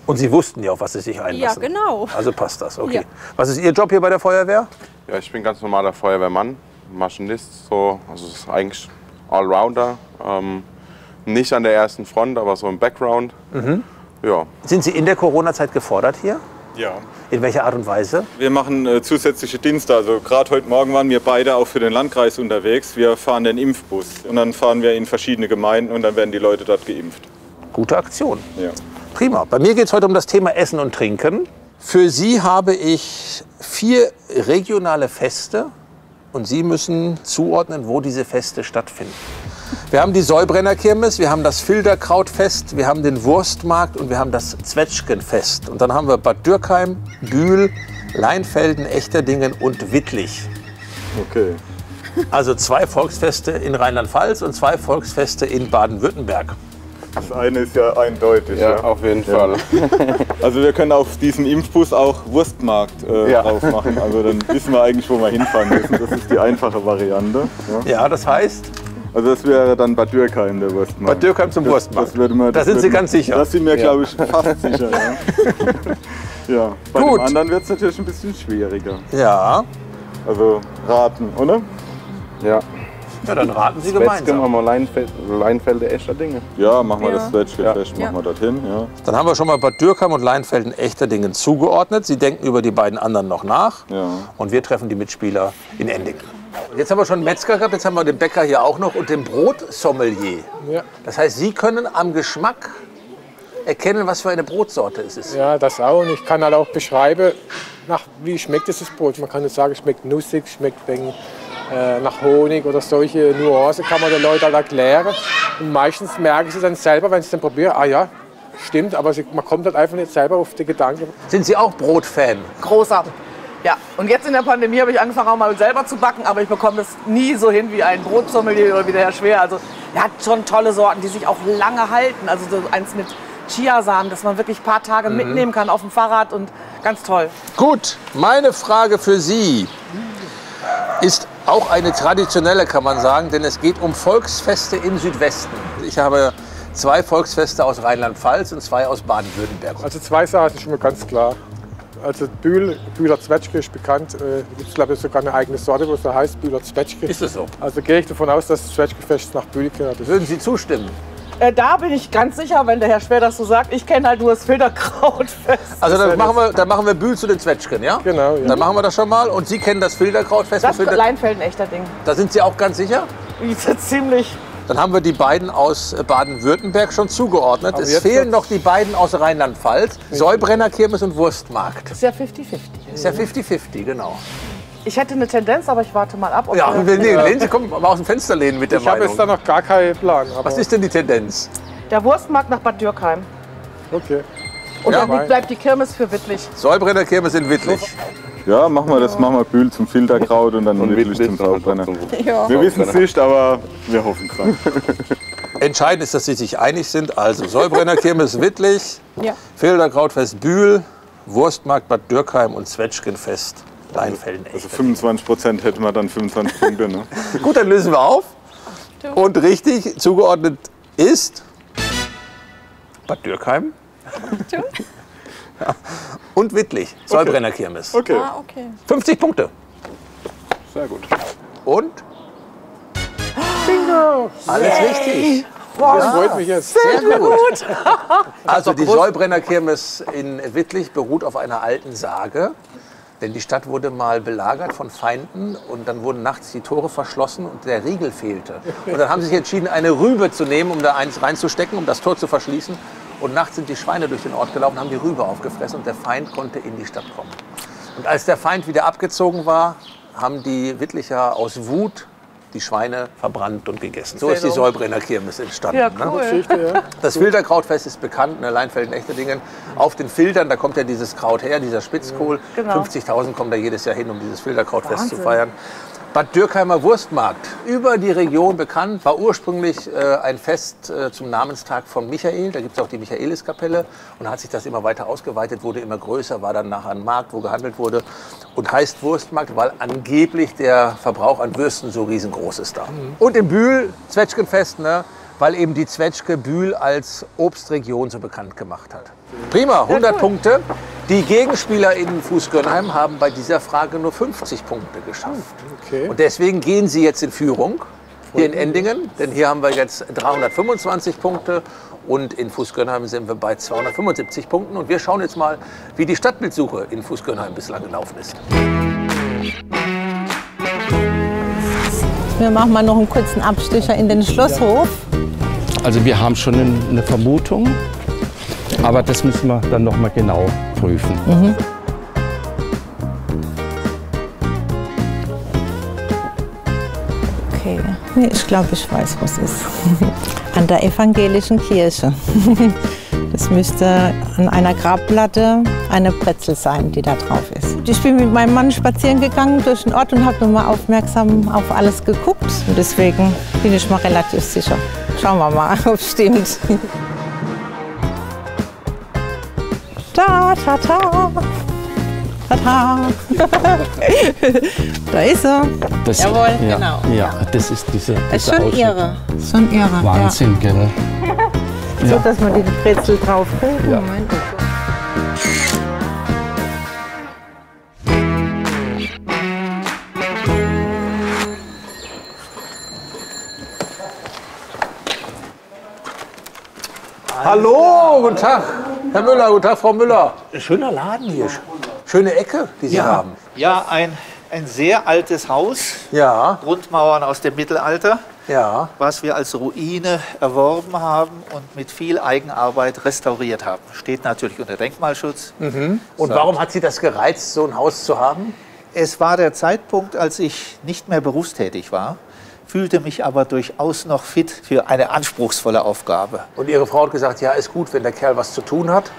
Speaker 1: Und Sie wussten ja, auf was Sie sich einlassen.
Speaker 18: Ja, genau.
Speaker 1: Also passt das, okay.
Speaker 18: Ja.
Speaker 1: Was ist Ihr Job hier bei der Feuerwehr?
Speaker 17: Ja, ich bin ganz normaler Feuerwehrmann, Maschinist, so, also es ist eigentlich Allrounder. Nicht an der ersten Front, aber so im Background.
Speaker 1: Mhm.
Speaker 17: Ja.
Speaker 1: Sind Sie in der Corona-Zeit gefordert hier?
Speaker 17: Ja.
Speaker 1: In welcher Art und Weise?
Speaker 17: Wir machen zusätzliche Dienste. Also gerade heute Morgen waren wir beide auch für den Landkreis unterwegs. Wir fahren den Impfbus und dann fahren wir in verschiedene Gemeinden und dann werden die Leute dort geimpft.
Speaker 1: Gute Aktion.
Speaker 17: Ja.
Speaker 1: Prima. Bei mir geht es heute um das Thema Essen und Trinken. Für Sie habe ich 4 regionale Feste und Sie müssen zuordnen, wo diese Feste stattfinden. Wir haben die Säubrenner-Kirmes, wir haben das Filderkrautfest, wir haben den Wurstmarkt und wir haben das Zwetschgenfest. Und dann haben wir Bad Dürkheim, Bühl, Leinfelden, Echterdingen und Wittlich.
Speaker 17: Okay.
Speaker 1: Also 2 Volksfeste in Rheinland-Pfalz und 2 Volksfeste in Baden-Württemberg.
Speaker 17: Das eine ist ja eindeutig.
Speaker 19: Ja, auf jeden Fall.
Speaker 17: Also wir können auf diesem Impfbus auch Wurstmarkt drauf machen. Also dann wissen wir eigentlich, wo wir hinfahren müssen. Das ist die einfache Variante.
Speaker 1: Ja, das heißt?
Speaker 17: Also das wäre dann Bad Dürkheim, der Wurstmarkt.
Speaker 1: Bad Dürkheim zum Wurstmarkt.
Speaker 17: Da
Speaker 1: sind Sie ganz sicher?
Speaker 17: Das sind wir, glaube ich, fast sicher. Ja. Ja. Bei
Speaker 1: Gut.
Speaker 17: dem anderen wird es natürlich ein bisschen schwieriger.
Speaker 1: Ja.
Speaker 17: Also raten, oder?
Speaker 19: Ja.
Speaker 1: Ja, dann raten Sie
Speaker 19: Zwetschgen
Speaker 1: gemeinsam.
Speaker 19: haben wir Leinfelder, Echterdingen.
Speaker 17: Ja, machen wir das Zwetschgenfest,
Speaker 19: Ja.
Speaker 17: machen wir dorthin. Ja.
Speaker 1: Dann haben wir schon mal Bad Dürkheim und Leinfelden Echterdingen zugeordnet. Sie denken über die beiden anderen noch nach.
Speaker 17: Ja.
Speaker 1: Und wir treffen die Mitspieler in Endingen. Jetzt haben wir schon einen Metzger gehabt, jetzt haben wir den Bäcker hier auch noch und den Brotsommelier.
Speaker 20: Ja.
Speaker 1: Das heißt, Sie können am Geschmack erkennen, was für eine Brotsorte es ist.
Speaker 20: Ja, das auch. Und ich kann halt auch beschreiben, wie schmeckt das Brot. Man kann nicht sagen, es schmeckt nussig, schmeckt nach Honig oder solche Nuancen kann man den Leuten halt erklären. Und meistens merken sie dann selber, wenn sie dann probieren, ah ja, stimmt, aber man kommt halt einfach nicht selber auf die Gedanken.
Speaker 1: Sind Sie auch Brotfan?
Speaker 21: Großer. Ja, und jetzt in der Pandemie habe ich angefangen, auch mal selber zu backen, aber ich bekomme das nie so hin wie ein Brotsommelier oder wie der Herr Schwer. Also er hat schon tolle Sorten, die sich auch lange halten. Also so eins mit Chiasamen, dass man wirklich ein paar Tage mitnehmen kann auf dem Fahrrad und ganz toll.
Speaker 1: Gut, meine Frage für Sie ist auch eine traditionelle, kann man sagen, denn es geht um Volksfeste im Südwesten. Ich habe 2 Volksfeste aus Rheinland-Pfalz und 2 aus Baden-Württemberg.
Speaker 20: Also 2 Sachen sind schon mal ganz klar. Also Bühler Zwetschge ist bekannt. Gibt es, glaube ich, sogar eine eigene Sorte, wo es heißt Bühler Zwetschge.
Speaker 1: Ist es so?
Speaker 20: Also gehe ich davon aus, dass das Zwetschgefest nach Bühl gehört.
Speaker 1: Würden Sie zustimmen?
Speaker 21: Da bin ich ganz sicher, wenn der Herr Schwer das so sagt. Ich kenne halt nur das Filterkrautfest.
Speaker 1: Also dann machen wir Bühl zu den Zwetschgen, ja?
Speaker 20: Genau. Ja.
Speaker 1: Dann machen wir das schon mal. Und Sie kennen das Filterkrautfest?
Speaker 21: Das ist Leinfelden, Echterding.
Speaker 1: Da sind Sie auch ganz sicher?
Speaker 21: Ziemlich.
Speaker 1: Dann haben wir die beiden aus Baden-Württemberg schon zugeordnet.
Speaker 20: Aber
Speaker 1: Es fehlen noch die beiden aus Rheinland-Pfalz. Säubrenner Kirmes und Wurstmarkt.
Speaker 21: Ist ja 50-50.
Speaker 1: Ist ja 50-50, genau.
Speaker 21: Ich hätte eine Tendenz, aber ich warte mal ab. Ob
Speaker 1: Ja, lehnen Sie kommen mal aus dem Fenster lehnen mit der
Speaker 20: Ich habe
Speaker 1: Meinung.
Speaker 20: jetzt da noch gar keinen Plan. Aber
Speaker 1: Was ist denn die Tendenz?
Speaker 21: Der Wurstmarkt nach Bad Dürkheim.
Speaker 20: Okay.
Speaker 21: Und
Speaker 1: Ja.
Speaker 21: dann bleibt die Kirmes für Wittlich.
Speaker 1: Säubrenner Kirmes in Wittlich.
Speaker 17: Ja, machen wir das, machen wir Bühl zum Filterkraut und dann Wittlich zum Saugbrenner.
Speaker 21: Ja.
Speaker 17: Wir wissen es nicht, aber wir hoffen es dran.
Speaker 1: Entscheidend ist, dass Sie sich einig sind. Also Säubrenner Kirmes Wittlich,
Speaker 21: Ja.
Speaker 1: Filterkrautfest Bühl, Wurstmarkt Bad Dürkheim und Zwetschgenfest Leinfelden.
Speaker 17: Also 25% hätten wir dann 25 Punkte. Ne?
Speaker 1: Gut, dann lösen wir auf. Und richtig zugeordnet ist Bad Dürkheim. Ja. Und Wittlich, Säubrenner Kirmes.
Speaker 17: Okay.
Speaker 18: Ah, okay.
Speaker 1: 50 Punkte.
Speaker 17: Sehr gut.
Speaker 1: Und?
Speaker 20: Bingo!
Speaker 1: Alles richtig.
Speaker 20: Wow, das freut mich jetzt.
Speaker 1: Sehr gut. Also die Säubrenner Kirmes in Wittlich beruht auf einer alten Sage. Denn die Stadt wurde mal belagert von Feinden und dann wurden nachts die Tore verschlossen und der Riegel fehlte. Und dann haben sie sich entschieden, eine Rübe zu nehmen, um da eins reinzustecken, um das Tor zu verschließen. Und nachts sind die Schweine durch den Ort gelaufen, haben die Rübe aufgefressen und der Feind konnte in die Stadt kommen. Und als der Feind wieder abgezogen war, haben die Wittlicher aus Wut die Schweine verbrannt und gegessen. So ist die Säubrenner Kirmes entstanden.
Speaker 21: Ja, cool.
Speaker 1: Ne? Das Filterkrautfest ist bekannt, ne, Leinfelden-Echterdingen. Auf den Filtern, da kommt ja dieses Kraut her, dieser Spitzkohl.
Speaker 21: Genau.
Speaker 1: 50.000 kommen da jedes Jahr hin, um dieses Filterkrautfest zu feiern. Bad Dürkheimer Wurstmarkt, über die Region bekannt, war ursprünglich ein Fest zum Namenstag von Michael. Da gibt es auch die Michaeliskapelle. Und da hat sich das immer weiter ausgeweitet, wurde immer größer, war dann nachher ein Markt, wo gehandelt wurde. Und heißt Wurstmarkt, weil angeblich der Verbrauch an Würsten so riesengroß ist da. Und in Bühl, Zwetschgenfest, ne, weil eben die Zwetschge Bühl als Obstregion so bekannt gemacht hat. Prima, 100 Punkte. Die Gegenspieler in Fuß-Gönnheim haben bei dieser Frage nur 50 Punkte geschafft.
Speaker 20: Okay.
Speaker 1: Und deswegen gehen sie jetzt in Führung hier in Endingen. Denn hier haben wir jetzt 325 Punkte und in Fuß-Gönnheim sind wir bei 275 Punkten. Und wir schauen jetzt mal, wie die Stadtbildsuche in Fuß-Gönnheim bislang gelaufen ist.
Speaker 12: Wir machen mal noch einen kurzen Abstecher in den Schlosshof.
Speaker 11: Also wir haben schon eine Vermutung, aber das müssen wir dann noch mal genau prüfen.
Speaker 12: Mhm. Okay, nee, ich glaube, ich weiß, was es ist. An der evangelischen Kirche. Das müsste an einer Grabplatte eine Brezel sein, die da drauf ist. Ich bin mit meinem Mann spazieren gegangen durch den Ort und habe nochmal aufmerksam auf alles geguckt. Und deswegen bin ich mal relativ sicher. Schauen wir mal, ob es stimmt. Ta, ta, ta. Ta, ta. Da ist er.
Speaker 11: Das,
Speaker 12: Jawohl,
Speaker 11: ja,
Speaker 12: genau.
Speaker 11: Ja, das ist diese
Speaker 12: Das ist schon irre. Schon irre.
Speaker 11: Wahnsinn,
Speaker 12: ja.
Speaker 11: gell?
Speaker 12: So,
Speaker 11: Ja.
Speaker 12: dass man die Brezel drauf kriegt.
Speaker 11: Ja.
Speaker 12: Moment.
Speaker 1: Hallo, guten Tag. Herr Müller, guten Tag, Frau Müller. Schöner Laden hier. Schöne Ecke, die Sie haben.
Speaker 4: Ja, ein sehr altes Haus.
Speaker 1: Ja.
Speaker 4: Grundmauern aus dem Mittelalter.
Speaker 1: Ja.
Speaker 4: Was wir als Ruine erworben haben und mit viel Eigenarbeit restauriert haben. Steht natürlich unter Denkmalschutz.
Speaker 1: Mhm. Und warum hat Sie das gereizt, so ein Haus zu haben?
Speaker 4: Es war der Zeitpunkt, als ich nicht mehr berufstätig war, fühlte mich aber durchaus noch fit für eine anspruchsvolle Aufgabe.
Speaker 1: Und Ihre Frau hat gesagt, ja, ist gut, wenn der Kerl was zu tun hat.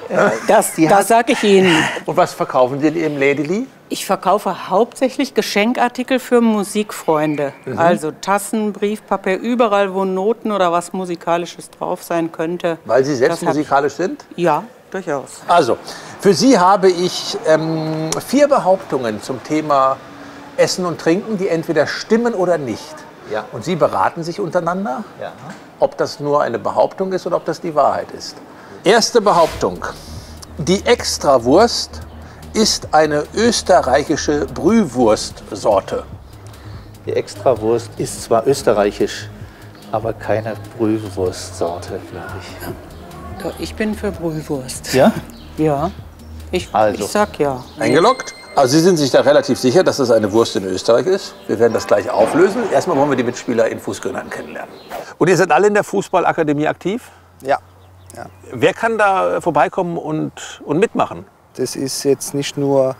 Speaker 4: Das
Speaker 22: sage ich Ihnen.
Speaker 1: Und was verkaufen Sie in Ihrem Lädeli?
Speaker 22: Ich verkaufe hauptsächlich Geschenkartikel für Musikfreunde.
Speaker 1: Mhm.
Speaker 22: Also Tassen, Briefpapier, überall, wo Noten oder was Musikalisches drauf sein könnte.
Speaker 1: Weil Sie selbst
Speaker 22: Das hab-
Speaker 1: musikalisch sind?
Speaker 22: Ja, durchaus.
Speaker 1: Also, für Sie habe ich 4 Behauptungen zum Thema Essen und Trinken, die entweder stimmen oder nicht.
Speaker 4: Ja.
Speaker 1: Und Sie beraten sich untereinander,
Speaker 4: Ja.
Speaker 1: ob das nur eine Behauptung ist oder ob das die Wahrheit ist. Erste Behauptung. Die Extrawurst ist eine österreichische Brühwurstsorte.
Speaker 4: Die Extrawurst ist zwar österreichisch, aber keine Brühwurstsorte, glaube ich.
Speaker 22: Doch, ich bin für Brühwurst.
Speaker 4: Ja?
Speaker 22: Ja. Ich sag ja.
Speaker 1: Eingeloggt? Also Sie sind sich da relativ sicher, dass das eine Wurst in Österreich ist. Wir werden das gleich auflösen. Erstmal wollen wir die Mitspieler in Fuß-Gönnheim kennenlernen. Und ihr seid alle in der Fußballakademie aktiv?
Speaker 23: Ja.
Speaker 1: Wer kann da vorbeikommen und mitmachen?
Speaker 23: Das ist jetzt nicht nur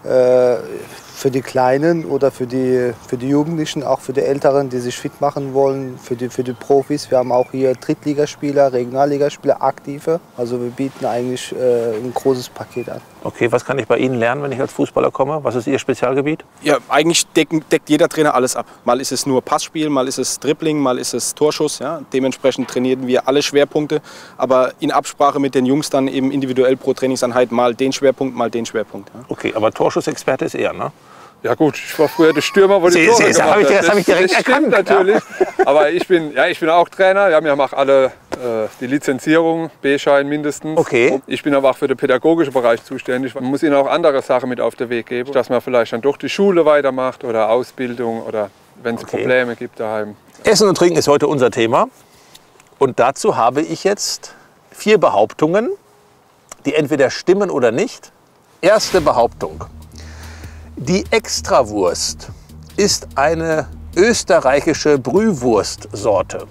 Speaker 23: für die Kleinen oder für die Jugendlichen, auch für die Älteren, die sich fit machen wollen, für die Profis. Wir haben auch hier Drittligaspieler, Regionalligaspieler, Aktive. Also wir bieten eigentlich ein großes Paket an.
Speaker 1: Okay, was kann ich bei Ihnen lernen, wenn ich als Fußballer komme? Was ist Ihr Spezialgebiet?
Speaker 24: Ja, eigentlich deckt jeder Trainer alles ab. Mal ist es nur Passspiel, mal ist es Dribbling, mal ist es Torschuss. Ja. Dementsprechend trainieren wir alle Schwerpunkte, aber in Absprache mit den Jungs dann eben individuell pro Trainingseinheit mal den Schwerpunkt, mal den Schwerpunkt. Ja.
Speaker 1: Okay, aber Torschussexperte ist er, ne?
Speaker 24: Ja gut, ich war früher der Stürmer, wo die Tore gemacht hat.
Speaker 1: Das habe ich direkt
Speaker 24: das stimmt
Speaker 1: erkannt.
Speaker 24: natürlich. Aber ich bin auch Trainer. Wir haben auch alle die Lizenzierung, B-Schein mindestens.
Speaker 1: Okay.
Speaker 24: Ich bin aber auch für den pädagogischen Bereich zuständig. Man muss ihnen auch andere Sachen mit auf den Weg geben, dass man vielleicht dann doch die Schule weitermacht oder Ausbildung oder wenn es Probleme gibt daheim.
Speaker 1: Essen und Trinken ist heute unser Thema. Und dazu habe ich jetzt 4 Behauptungen, die entweder stimmen oder nicht. Erste Behauptung. Die Extrawurst ist eine österreichische Brühwurstsorte.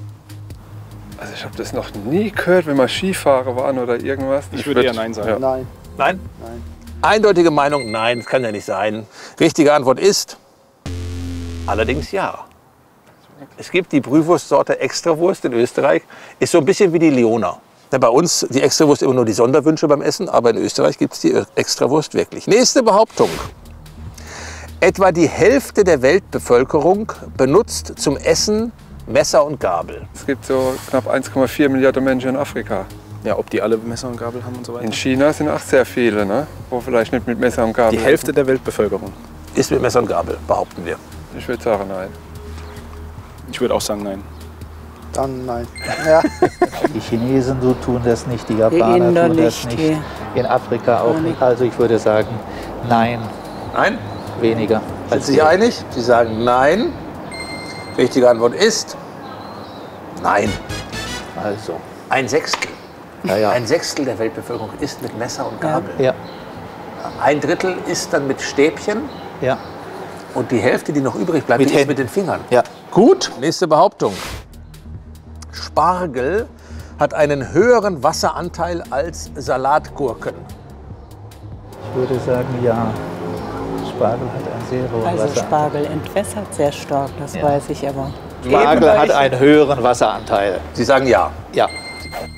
Speaker 2: Also ich habe das noch nie gehört, wenn wir Skifahrer waren oder irgendwas.
Speaker 24: Ich würde eher Nein sagen.
Speaker 2: Ja.
Speaker 24: Nein.
Speaker 1: Nein? Nein. Eindeutige Meinung, nein, das kann ja nicht sein. Richtige Antwort ist allerdings ja. Es gibt die Brühwurstsorte Extrawurst in Österreich, ist so ein bisschen wie die Leona. Bei uns die Extrawurst immer nur die Sonderwünsche beim Essen, aber in Österreich gibt es die Extrawurst wirklich. Nächste Behauptung. Etwa die Hälfte der Weltbevölkerung benutzt zum Essen Messer und Gabel.
Speaker 2: Es gibt so knapp 1,4 Milliarden Menschen in Afrika.
Speaker 24: Ja, ob die alle Messer und Gabel haben und so weiter.
Speaker 2: In China sind auch sehr viele, ne? Wo vielleicht nicht mit Messer und Gabel.
Speaker 24: Die Hälfte der Weltbevölkerung.
Speaker 1: Ist mit Messer und Gabel, behaupten wir.
Speaker 2: Ich würde sagen nein.
Speaker 24: Ich würde auch sagen nein.
Speaker 23: Dann nein. Ja.
Speaker 4: Die Chinesen tun das nicht, die Japaner tun das nicht. In Afrika auch nicht. Also ich würde sagen nein.
Speaker 1: Nein?
Speaker 4: Weniger.
Speaker 1: Sind Sie sich einig? Sie sagen nein. Richtige Antwort ist nein.
Speaker 4: Also.
Speaker 1: Ein Sechstel.
Speaker 4: Ja.
Speaker 1: Ein Sechstel der Weltbevölkerung isst mit Messer und Gabel.
Speaker 4: Ja.
Speaker 1: Ein Drittel isst dann mit Stäbchen.
Speaker 4: Ja.
Speaker 1: Und die Hälfte, die noch übrig bleibt,
Speaker 4: Mit
Speaker 1: die isst
Speaker 4: Händen.
Speaker 1: mit den Fingern.
Speaker 4: Ja.
Speaker 1: Gut, nächste Behauptung. Spargel hat einen höheren Wasseranteil als Salatgurken.
Speaker 4: Ich würde sagen ja. Spargel hat einen sehr hohen
Speaker 22: Also
Speaker 4: Wasseranteil.
Speaker 22: Spargel entwässert sehr stark, das weiß ich aber.
Speaker 4: Spargel hat einen höheren Wasseranteil.
Speaker 1: Sie sagen ja.
Speaker 4: Ja.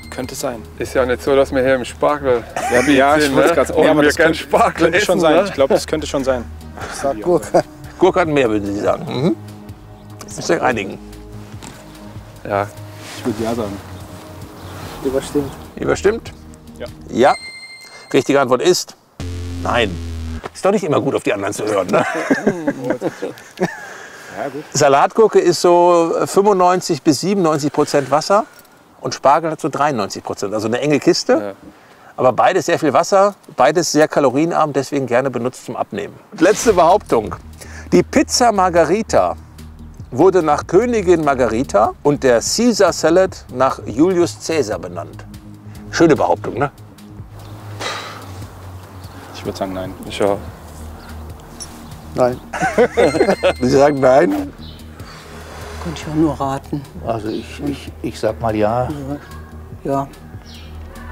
Speaker 24: Könnte sein.
Speaker 2: Ist ja nicht so, dass wir hier im Spargel
Speaker 24: Ja, ich
Speaker 2: sind,
Speaker 24: wollte
Speaker 2: ne?
Speaker 24: gerade
Speaker 2: Und
Speaker 24: aber
Speaker 2: wir
Speaker 24: das
Speaker 2: keinen
Speaker 24: könnte,
Speaker 2: Spargel
Speaker 24: könnte schon
Speaker 2: essen,
Speaker 24: sein.
Speaker 2: ne?
Speaker 24: Ich glaube, das könnte schon sein.
Speaker 23: Ich sag Gurke.
Speaker 1: Gurke hat mehr, würden Sie sagen. Mhm. Müsst ihr einigen.
Speaker 2: Ja.
Speaker 24: Ich würde ja sagen.
Speaker 23: Überstimmt.
Speaker 1: Überstimmt?
Speaker 24: Ja.
Speaker 1: Ja. Richtige Antwort ist nein. Ist doch nicht immer gut, auf die anderen zu hören. Ne? Salatgurke ist so 95 bis 97% Wasser und Spargel hat so 93%. Also eine enge Kiste.
Speaker 2: Ja.
Speaker 1: Aber beides sehr viel Wasser, beides sehr kalorienarm, deswegen gerne benutzt zum Abnehmen. Letzte Behauptung. Die Pizza Margherita wurde nach Königin Margherita und der Caesar Salad nach Julius Caesar benannt. Schöne Behauptung, ne?
Speaker 24: Ich würde sagen nein.
Speaker 2: Ich auch.
Speaker 23: Nein.
Speaker 1: Sie sagen nein?
Speaker 22: Könnte ich auch nur raten.
Speaker 4: Also ich sag mal ja.
Speaker 22: Ja.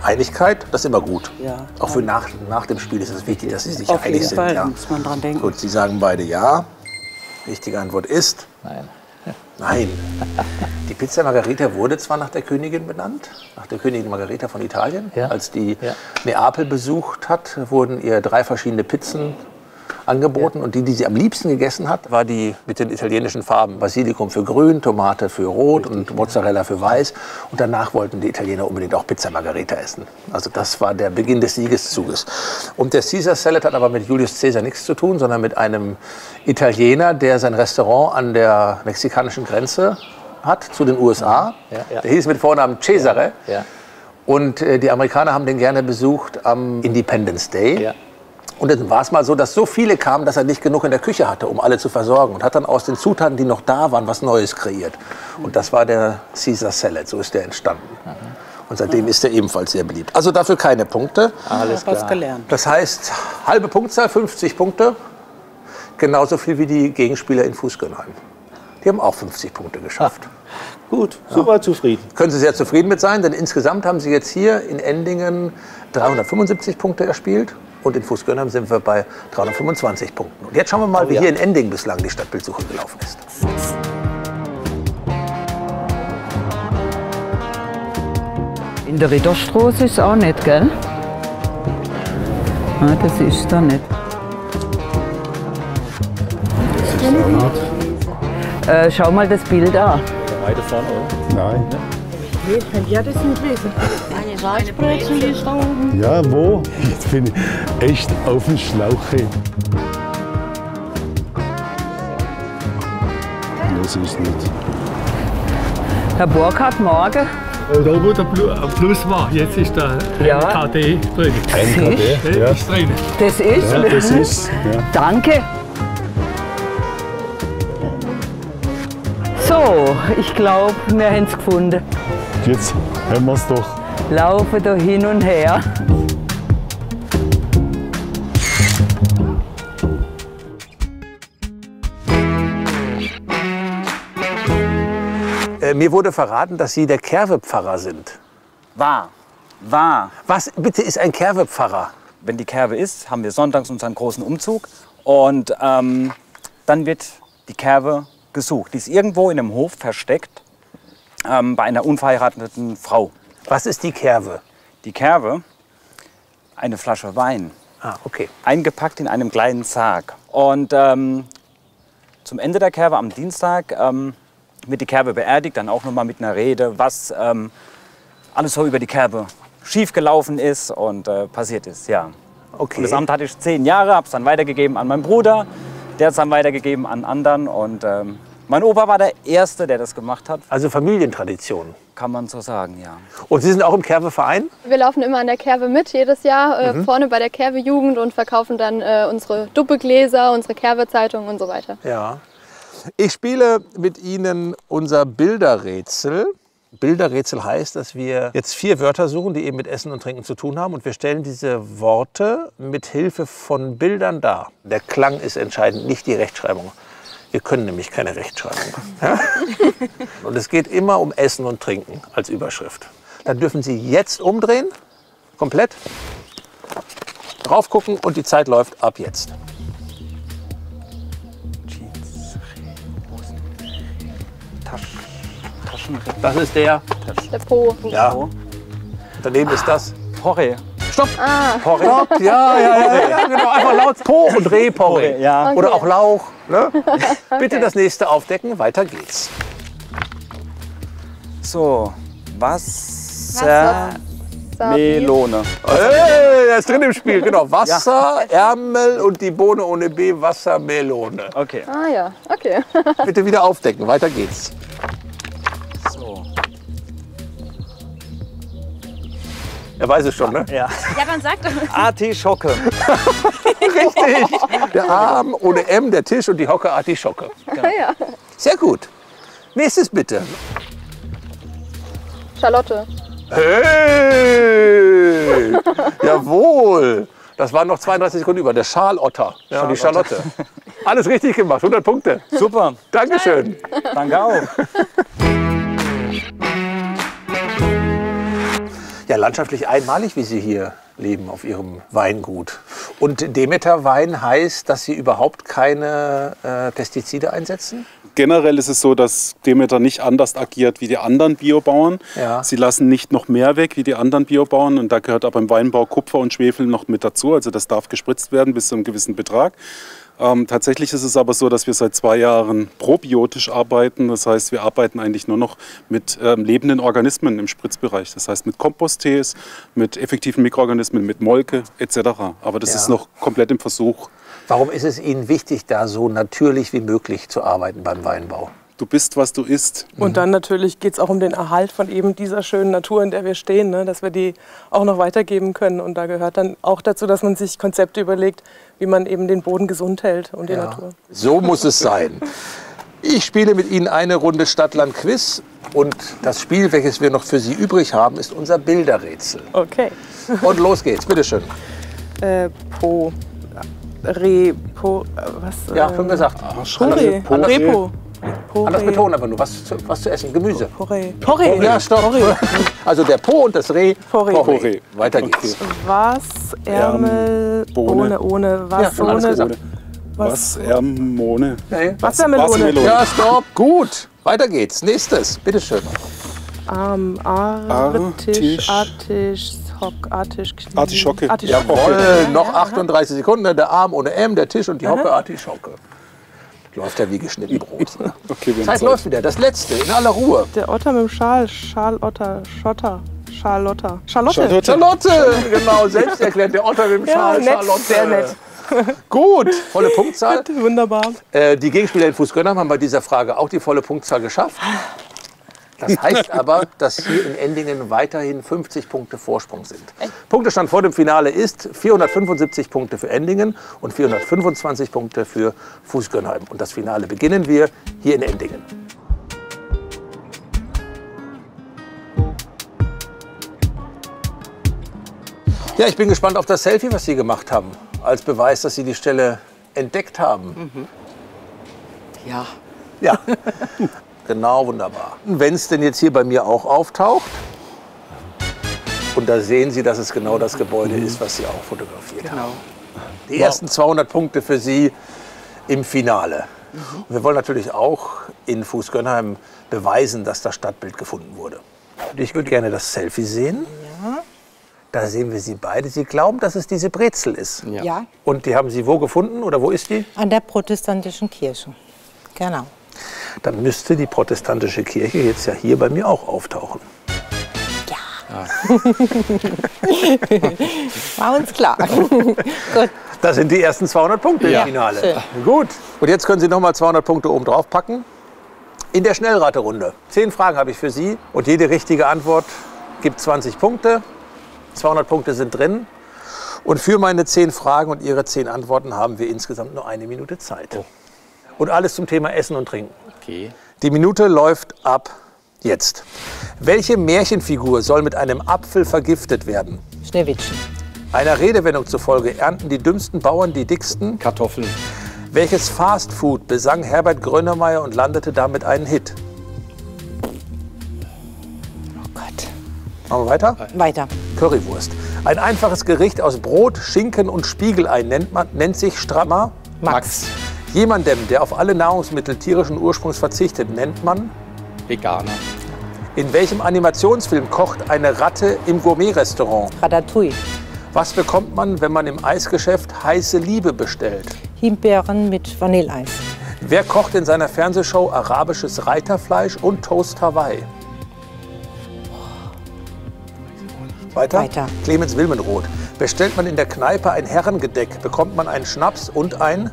Speaker 1: Einigkeit, das ist immer gut.
Speaker 22: Ja.
Speaker 1: Auch für nach dem Spiel ist es wichtig, dass Sie sich
Speaker 22: Auf
Speaker 1: einig
Speaker 22: jeden
Speaker 1: sind.
Speaker 22: Fall,
Speaker 1: Ja.
Speaker 22: muss man dran denken.
Speaker 1: Gut, Sie sagen beide ja. Richtige Antwort ist
Speaker 4: Nein.
Speaker 1: nein. Die Pizza Margherita wurde zwar nach der Königin benannt, nach der Königin Margherita von Italien.
Speaker 4: Ja.
Speaker 1: Als die Neapel besucht hat, wurden ihr 3 verschiedene Pizzen angeboten. Und die sie am liebsten gegessen hat, war die mit den italienischen Farben. Basilikum für grün, Tomate für rot und Mozzarella für weiß. Und danach wollten die Italiener unbedingt auch Pizza Margherita essen. Also das war der Beginn des Siegeszuges. Und der Caesar Salad hat aber mit Julius Caesar nichts zu tun, sondern mit einem Italiener, der sein Restaurant an der mexikanischen Grenze hat zu den USA.
Speaker 4: Ja.
Speaker 1: Der hieß mit Vornamen Cesare.
Speaker 4: Ja.
Speaker 1: Und die Amerikaner haben den gerne besucht am Independence Day.
Speaker 4: Ja.
Speaker 1: Und dann war es mal so, dass so viele kamen, dass er nicht genug in der Küche hatte, um alle zu versorgen. Und hat dann aus den Zutaten, die noch da waren, was Neues kreiert. Und das war der Caesar Salad, so ist der entstanden. Und seitdem ist er ebenfalls sehr beliebt. Also dafür keine Punkte.
Speaker 4: Alles klar.
Speaker 22: Was gelernt.
Speaker 1: Das heißt, halbe Punktzahl, 50 Punkte. Genauso viel wie die Gegenspieler in Fußgönheim. Die haben auch 50 Punkte geschafft.
Speaker 4: Gut, super zufrieden.
Speaker 1: Können Sie sehr zufrieden mit sein, denn insgesamt haben Sie jetzt hier in Endingen 375 Punkte erspielt. Und in Fußgönheim sind wir bei 325 Punkten. Und jetzt schauen wir mal, wie hier in Endingen bislang die Stadtbildsuche gelaufen ist.
Speaker 13: In der Ritterstraße ist es auch nicht, gell? Nein, das ist da nicht. Schau mal das Bild an.
Speaker 24: Beide vorne, oder?
Speaker 14: Nein.
Speaker 22: Nee, kann ja das nicht lesen.
Speaker 18: Eine Salzbrezel ist da oben.
Speaker 14: Ja, wo? Jetzt bin ich echt auf dem Schlauch. Das ist nicht.
Speaker 13: Herr Burkhardt, morgen.
Speaker 3: Da wo der Plus war, jetzt ist der NKD drin.
Speaker 14: NKD, ja.
Speaker 3: Ist drin.
Speaker 13: Das ist?
Speaker 14: Ja, das ist. Ja.
Speaker 13: Danke. So, ich glaube, wir haben es gefunden.
Speaker 14: Jetzt haben wir es doch.
Speaker 13: Laufen da hin und her.
Speaker 1: Mir wurde verraten, dass Sie der Kerwe-Pfarrer sind.
Speaker 5: Wahr.
Speaker 1: Was bitte ist ein Kerwe-Pfarrer?
Speaker 5: Wenn die Kerwe ist, haben wir sonntags unseren großen Umzug. Und dann wird die Kerwe gesucht. Die ist irgendwo in einem Hof versteckt bei einer unverheirateten Frau.
Speaker 1: Was ist die Kerwe?
Speaker 5: Die Kerwe, eine Flasche Wein.
Speaker 1: Ah, okay.
Speaker 5: Eingepackt in einem kleinen Sarg. Und zum Ende der Kerwe am Dienstag wird die Kerwe beerdigt, dann auch nochmal mit einer Rede, was alles so über die Kerwe schiefgelaufen ist und passiert ist. Ja.
Speaker 1: Okay.
Speaker 5: Und das Amt hatte ich 10 Jahre, habe es dann weitergegeben an meinen Bruder, der hat es dann weitergegeben an anderen. Und mein Opa war der Erste, der das gemacht hat.
Speaker 1: Also Familientradition.
Speaker 5: Kann man so sagen, ja.
Speaker 1: Und Sie sind auch im Kerwe-Verein?
Speaker 6: Wir laufen immer an der Kerwe mit, jedes Jahr, vorne bei der Kerwe-Jugend und verkaufen dann unsere Duppegläser, unsere Kerwe-Zeitung und so weiter.
Speaker 1: Ja. Ich spiele mit Ihnen unser Bilderrätsel. Bilderrätsel heißt, dass wir jetzt 4 Wörter suchen, die eben mit Essen und Trinken zu tun haben. Und wir stellen diese Worte mit Hilfe von Bildern dar. Der Klang ist entscheidend, nicht die Rechtschreibung. Wir können nämlich keine Rechtschreibung. Ja? Und es geht immer um Essen und Trinken als Überschrift. Dann dürfen Sie jetzt umdrehen, komplett, drauf gucken und die Zeit läuft ab jetzt. Das ist der
Speaker 6: Po.
Speaker 1: Ja. Daneben ist das
Speaker 5: Porree.
Speaker 1: Stopp!
Speaker 5: Porree.
Speaker 1: Stopp! Ja, genau. Einfach laut Po und Reh-Porree.
Speaker 5: Ja.
Speaker 1: Oder auch Lauch. Ne?
Speaker 6: Okay.
Speaker 1: Bitte das nächste aufdecken. Weiter geht's.
Speaker 5: So, Wassermelone.
Speaker 1: Hey, er ist drin im Spiel. Genau. Wasser, Ärmel und die Bohne ohne B, Wassermelone.
Speaker 5: Okay.
Speaker 6: Ah ja, okay.
Speaker 1: Bitte wieder aufdecken. Weiter geht's.
Speaker 5: So.
Speaker 1: Er weiß es schon, ne?
Speaker 5: Ja.
Speaker 18: Ja, dann sag doch.
Speaker 5: Artischocke.
Speaker 1: Richtig. Der Arm ohne M, der Tisch und die Hocke Artischocke.
Speaker 6: Ja.
Speaker 1: Sehr gut. Nächstes bitte.
Speaker 6: Charlotte.
Speaker 1: Hey! Jawohl! Das waren noch 32 Sekunden über. Der Schalotter von die Charlotte. Alles richtig gemacht. 100 Punkte.
Speaker 5: Super.
Speaker 1: Dankeschön.
Speaker 5: Danke auch.
Speaker 1: Ja, landschaftlich einmalig, wie Sie hier leben auf Ihrem Weingut. Und Demeter-Wein heißt, dass Sie überhaupt keine Pestizide einsetzen?
Speaker 14: Generell ist es so, dass Demeter nicht anders agiert wie die anderen Biobauern.
Speaker 1: Ja.
Speaker 14: Sie lassen nicht noch mehr weg wie die anderen Biobauern. Und da gehört aber im Weinbau Kupfer und Schwefel noch mit dazu. Also das darf gespritzt werden bis zu einem gewissen Betrag. Tatsächlich ist es aber so, dass wir seit 2 Jahren probiotisch arbeiten. Das heißt, wir arbeiten eigentlich nur noch mit lebenden Organismen im Spritzbereich. Das heißt mit Komposttees, mit effektiven Mikroorganismen, mit Molke etc. Aber das ist noch komplett im Versuch.
Speaker 1: Warum ist es Ihnen wichtig, da so natürlich wie möglich zu arbeiten beim Weinbau?
Speaker 14: Du bist, was du isst.
Speaker 7: Und dann natürlich geht es auch um den Erhalt von eben dieser schönen Natur, in der wir stehen, ne? Dass wir die auch noch weitergeben können. Und da gehört dann auch dazu, dass man sich Konzepte überlegt, wie man eben den Boden gesund hält und die Natur.
Speaker 1: So muss es sein. Ich spiele mit Ihnen eine Runde Stadt-Land-Quiz. Und das Spiel, welches wir noch für Sie übrig haben, ist unser Bilderrätsel.
Speaker 7: Okay.
Speaker 1: Und los geht's, bitteschön.
Speaker 7: Po. Repo. Was?
Speaker 1: Ja, schon gesagt.
Speaker 7: Porree. Repo.
Speaker 1: Anders betonen aber nur, was zu essen, Gemüse.
Speaker 7: Porree. Porree.
Speaker 1: Ja, stopp.
Speaker 7: Porree.
Speaker 1: Also der Po und das Reh.
Speaker 7: Porree.
Speaker 1: Weiter geht's.
Speaker 7: Was? Ärmel.
Speaker 14: Bohne.
Speaker 7: Ohne. Was?
Speaker 1: Ja, schon alles gesagt.
Speaker 14: Wassermelone.
Speaker 7: Wassermelone.
Speaker 1: Ja, stopp. Gut. Weiter geht's. Nächstes. Bitteschön.
Speaker 7: Artisch.
Speaker 14: Artischocke.
Speaker 1: Jawohl. Noch 38 Sekunden. Der Arm ohne M, der Tisch und die Hocke Artischocke. Läuft ja wie geschnitten Brot. Ne?
Speaker 14: Okay,
Speaker 1: Zeit läuft wieder. Das letzte, in aller Ruhe.
Speaker 7: Der Otter mit dem Schal. Schalotter. Schotter. Charlotte.
Speaker 1: Charlotte, genau. Selbst erklärt der Otter mit dem Schal.
Speaker 7: Nett,
Speaker 1: Charlotte.
Speaker 7: sehr nett.
Speaker 1: Gut, volle Punktzahl.
Speaker 7: Wunderbar.
Speaker 1: Die Gegenspieler in Fußgönnheim haben bei dieser Frage auch die volle Punktzahl geschafft. Das heißt aber, dass hier in Endingen weiterhin 50 Punkte Vorsprung sind. Punktestand vor dem Finale ist 475 Punkte für Endingen und 425 Punkte für Fußgönnheim. Und das Finale beginnen wir hier in Endingen. Ja, ich bin gespannt auf das Selfie, was Sie gemacht haben, als Beweis, dass Sie die Stelle entdeckt haben.
Speaker 21: Ja.
Speaker 1: Ja. Genau, wunderbar. Wenn es denn jetzt hier bei mir auch auftaucht, und da sehen Sie, dass es genau das Gebäude ist, was Sie auch fotografiert haben. Die ersten 200 Punkte für Sie im Finale. Und wir wollen natürlich auch in Fußgönnheim beweisen, dass das Stadtbild gefunden wurde. Und ich würde gerne das Selfie sehen.
Speaker 12: Ja.
Speaker 1: Da sehen wir Sie beide. Sie glauben, dass es diese Brezel ist.
Speaker 12: Ja.
Speaker 1: Und die haben Sie wo gefunden oder wo ist die?
Speaker 12: An der protestantischen Kirche. Genau.
Speaker 1: Dann müsste die protestantische Kirche jetzt ja hier bei mir auch auftauchen.
Speaker 12: War uns klar. Gut.
Speaker 1: Das sind die ersten 200 Punkte im Finale.
Speaker 12: Schön.
Speaker 1: Gut. Und jetzt können Sie noch mal 200 Punkte oben drauf packen. In der Schnellraterunde. 10 Fragen habe ich für Sie. Und jede richtige Antwort gibt 20 Punkte. 200 Punkte sind drin. Und für meine 10 Fragen und Ihre 10 Antworten haben wir insgesamt nur 1 Minute Zeit. Und alles zum Thema Essen und Trinken.
Speaker 11: Okay.
Speaker 1: Die Minute läuft ab jetzt. Welche Märchenfigur soll mit einem Apfel vergiftet werden?
Speaker 12: Schneewittchen.
Speaker 1: Einer Redewendung zufolge ernten die dümmsten Bauern die dicksten
Speaker 11: Kartoffeln.
Speaker 1: Welches Fastfood besang Herbert Grönemeyer und landete damit einen Hit?
Speaker 12: Oh Gott.
Speaker 1: Machen wir weiter?
Speaker 12: Weiter.
Speaker 1: Currywurst. Ein einfaches Gericht aus Brot, Schinken und Spiegelei nennt sich strammer
Speaker 12: Max.
Speaker 1: Jemandem, der auf alle Nahrungsmittel tierischen Ursprungs verzichtet, nennt man
Speaker 11: Veganer.
Speaker 1: In welchem Animationsfilm kocht eine Ratte im Gourmet-Restaurant?
Speaker 12: Ratatouille.
Speaker 1: Was bekommt man, wenn man im Eisgeschäft heiße Liebe bestellt?
Speaker 12: Himbeeren mit Vanilleeis.
Speaker 1: Wer kocht in seiner Fernsehshow arabisches Reiterfleisch und Toast Hawaii? Weiter?
Speaker 12: Weiter.
Speaker 1: Clemens Wilmenroth. Bestellt man in der Kneipe ein Herrengedeck, bekommt man einen Schnaps und ein...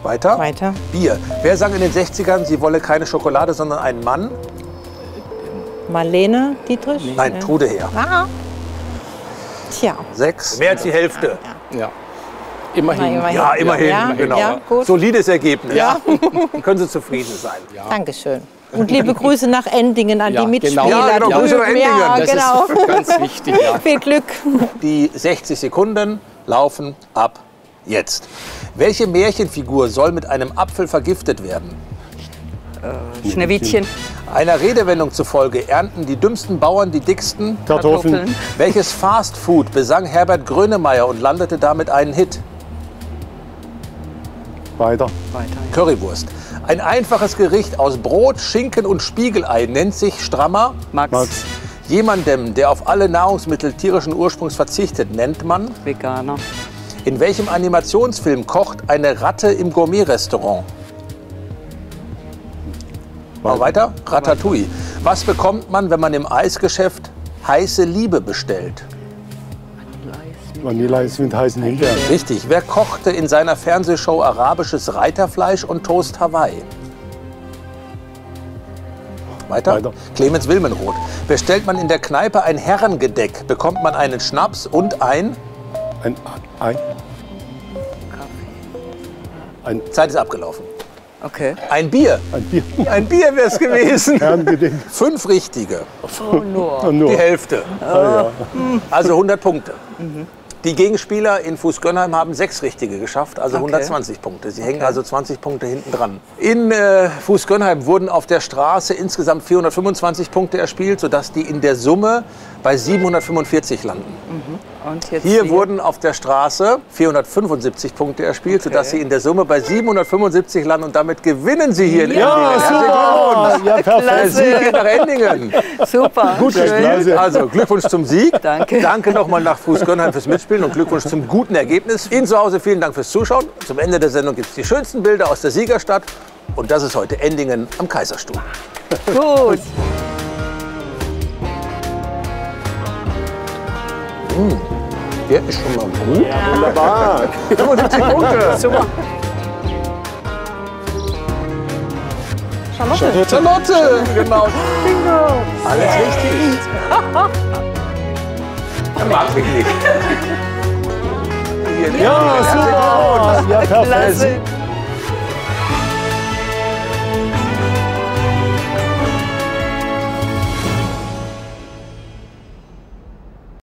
Speaker 1: Weiter?
Speaker 12: Weiter.
Speaker 1: Bier. Wer sang in den 60ern, sie wolle keine Schokolade, sondern einen Mann?
Speaker 12: Marlene Dietrich?
Speaker 1: Nein, Trude Heer.
Speaker 12: Ah. Tja.
Speaker 1: 6. Mehr als die Hälfte.
Speaker 11: Ja. Immerhin.
Speaker 1: Ja, immerhin.
Speaker 12: Ja,
Speaker 1: Genau.
Speaker 12: ja, gut.
Speaker 1: Solides Ergebnis.
Speaker 12: Ja.
Speaker 1: Können Sie zufrieden sein.
Speaker 12: Dankeschön. Und liebe Grüße nach Endingen an die Mitspieler.
Speaker 1: Ja, genau. Grüße nach Endingen.
Speaker 12: Ja,
Speaker 1: Das
Speaker 12: genau.
Speaker 11: ist ganz wichtig. Ja.
Speaker 12: Viel Glück.
Speaker 1: Die 60 Sekunden laufen ab jetzt. Welche Märchenfigur soll mit einem Apfel vergiftet werden?
Speaker 13: Schneewittchen.
Speaker 1: Einer Redewendung zufolge ernten die dümmsten Bauern die dicksten
Speaker 14: Kartoffeln.
Speaker 1: Welches Fastfood besang Herbert Grönemeyer und landete damit einen Hit?
Speaker 14: Weiter.
Speaker 1: Currywurst. Ein einfaches Gericht aus Brot, Schinken und Spiegelei nennt sich strammer
Speaker 13: Max.
Speaker 1: Jemandem, der auf alle Nahrungsmittel tierischen Ursprungs verzichtet, nennt man
Speaker 13: Veganer.
Speaker 1: In welchem Animationsfilm kocht eine Ratte im Gourmet-Restaurant? Mal weiter? Ratatouille. Was bekommt man, wenn man im Eisgeschäft heiße Liebe bestellt?
Speaker 14: Vanilleeis mit heißen Himbeeren.
Speaker 1: Richtig. Wer kochte in seiner Fernsehshow arabisches Reiterfleisch und Toast Hawaii? Weiter? Clemens Wilmenroth. Bestellt man in der Kneipe ein Herrengedeck, bekommt man einen Schnaps und ein... Zeit ist abgelaufen.
Speaker 13: Okay.
Speaker 1: Ein Bier. Ein Bier wäre es gewesen.
Speaker 14: Herrengedeck.
Speaker 1: 5 richtige.
Speaker 13: Oh, nur.
Speaker 1: Die Hälfte.
Speaker 14: Ah, ja.
Speaker 1: Also 100 Punkte. Die Gegenspieler in Fußgönnheim haben 6 richtige geschafft, also 120 Punkte. Sie hängen also 20 Punkte hinten dran. In Fußgönnheim wurden auf der Straße insgesamt 425 Punkte erspielt, sodass die in der Summe bei 745 landen.
Speaker 13: Und jetzt
Speaker 1: Hier wurden auf der Straße 475 Punkte erspielt, sodass sie in der Summe bei 775 landen. Und damit gewinnen sie hier in Endingen. Herzlichen Glückwunsch!
Speaker 14: Ja, perfekt.
Speaker 1: Der Sieg geht nach Endingen.
Speaker 13: Super.
Speaker 1: Gut gespielt. Also Glückwunsch zum Sieg.
Speaker 13: Danke.
Speaker 1: Danke nochmal nach Fußgönnheim fürs Mitspielen und Glückwunsch zum guten Ergebnis. Ihnen zu Hause vielen Dank fürs Zuschauen. Zum Ende der Sendung gibt es die schönsten Bilder aus der Siegerstadt. Und das ist heute Endingen am Kaiserstuhl.
Speaker 13: Gut.
Speaker 1: Der ist schon mal gut.
Speaker 16: Ja, wunderbar.
Speaker 1: 75 Punkte.
Speaker 13: Super.
Speaker 1: Charlotte, genau. Bingo. Alles richtig. Er mag mich nicht.
Speaker 14: Ja, super. Ja, perfekt.
Speaker 13: Klasse.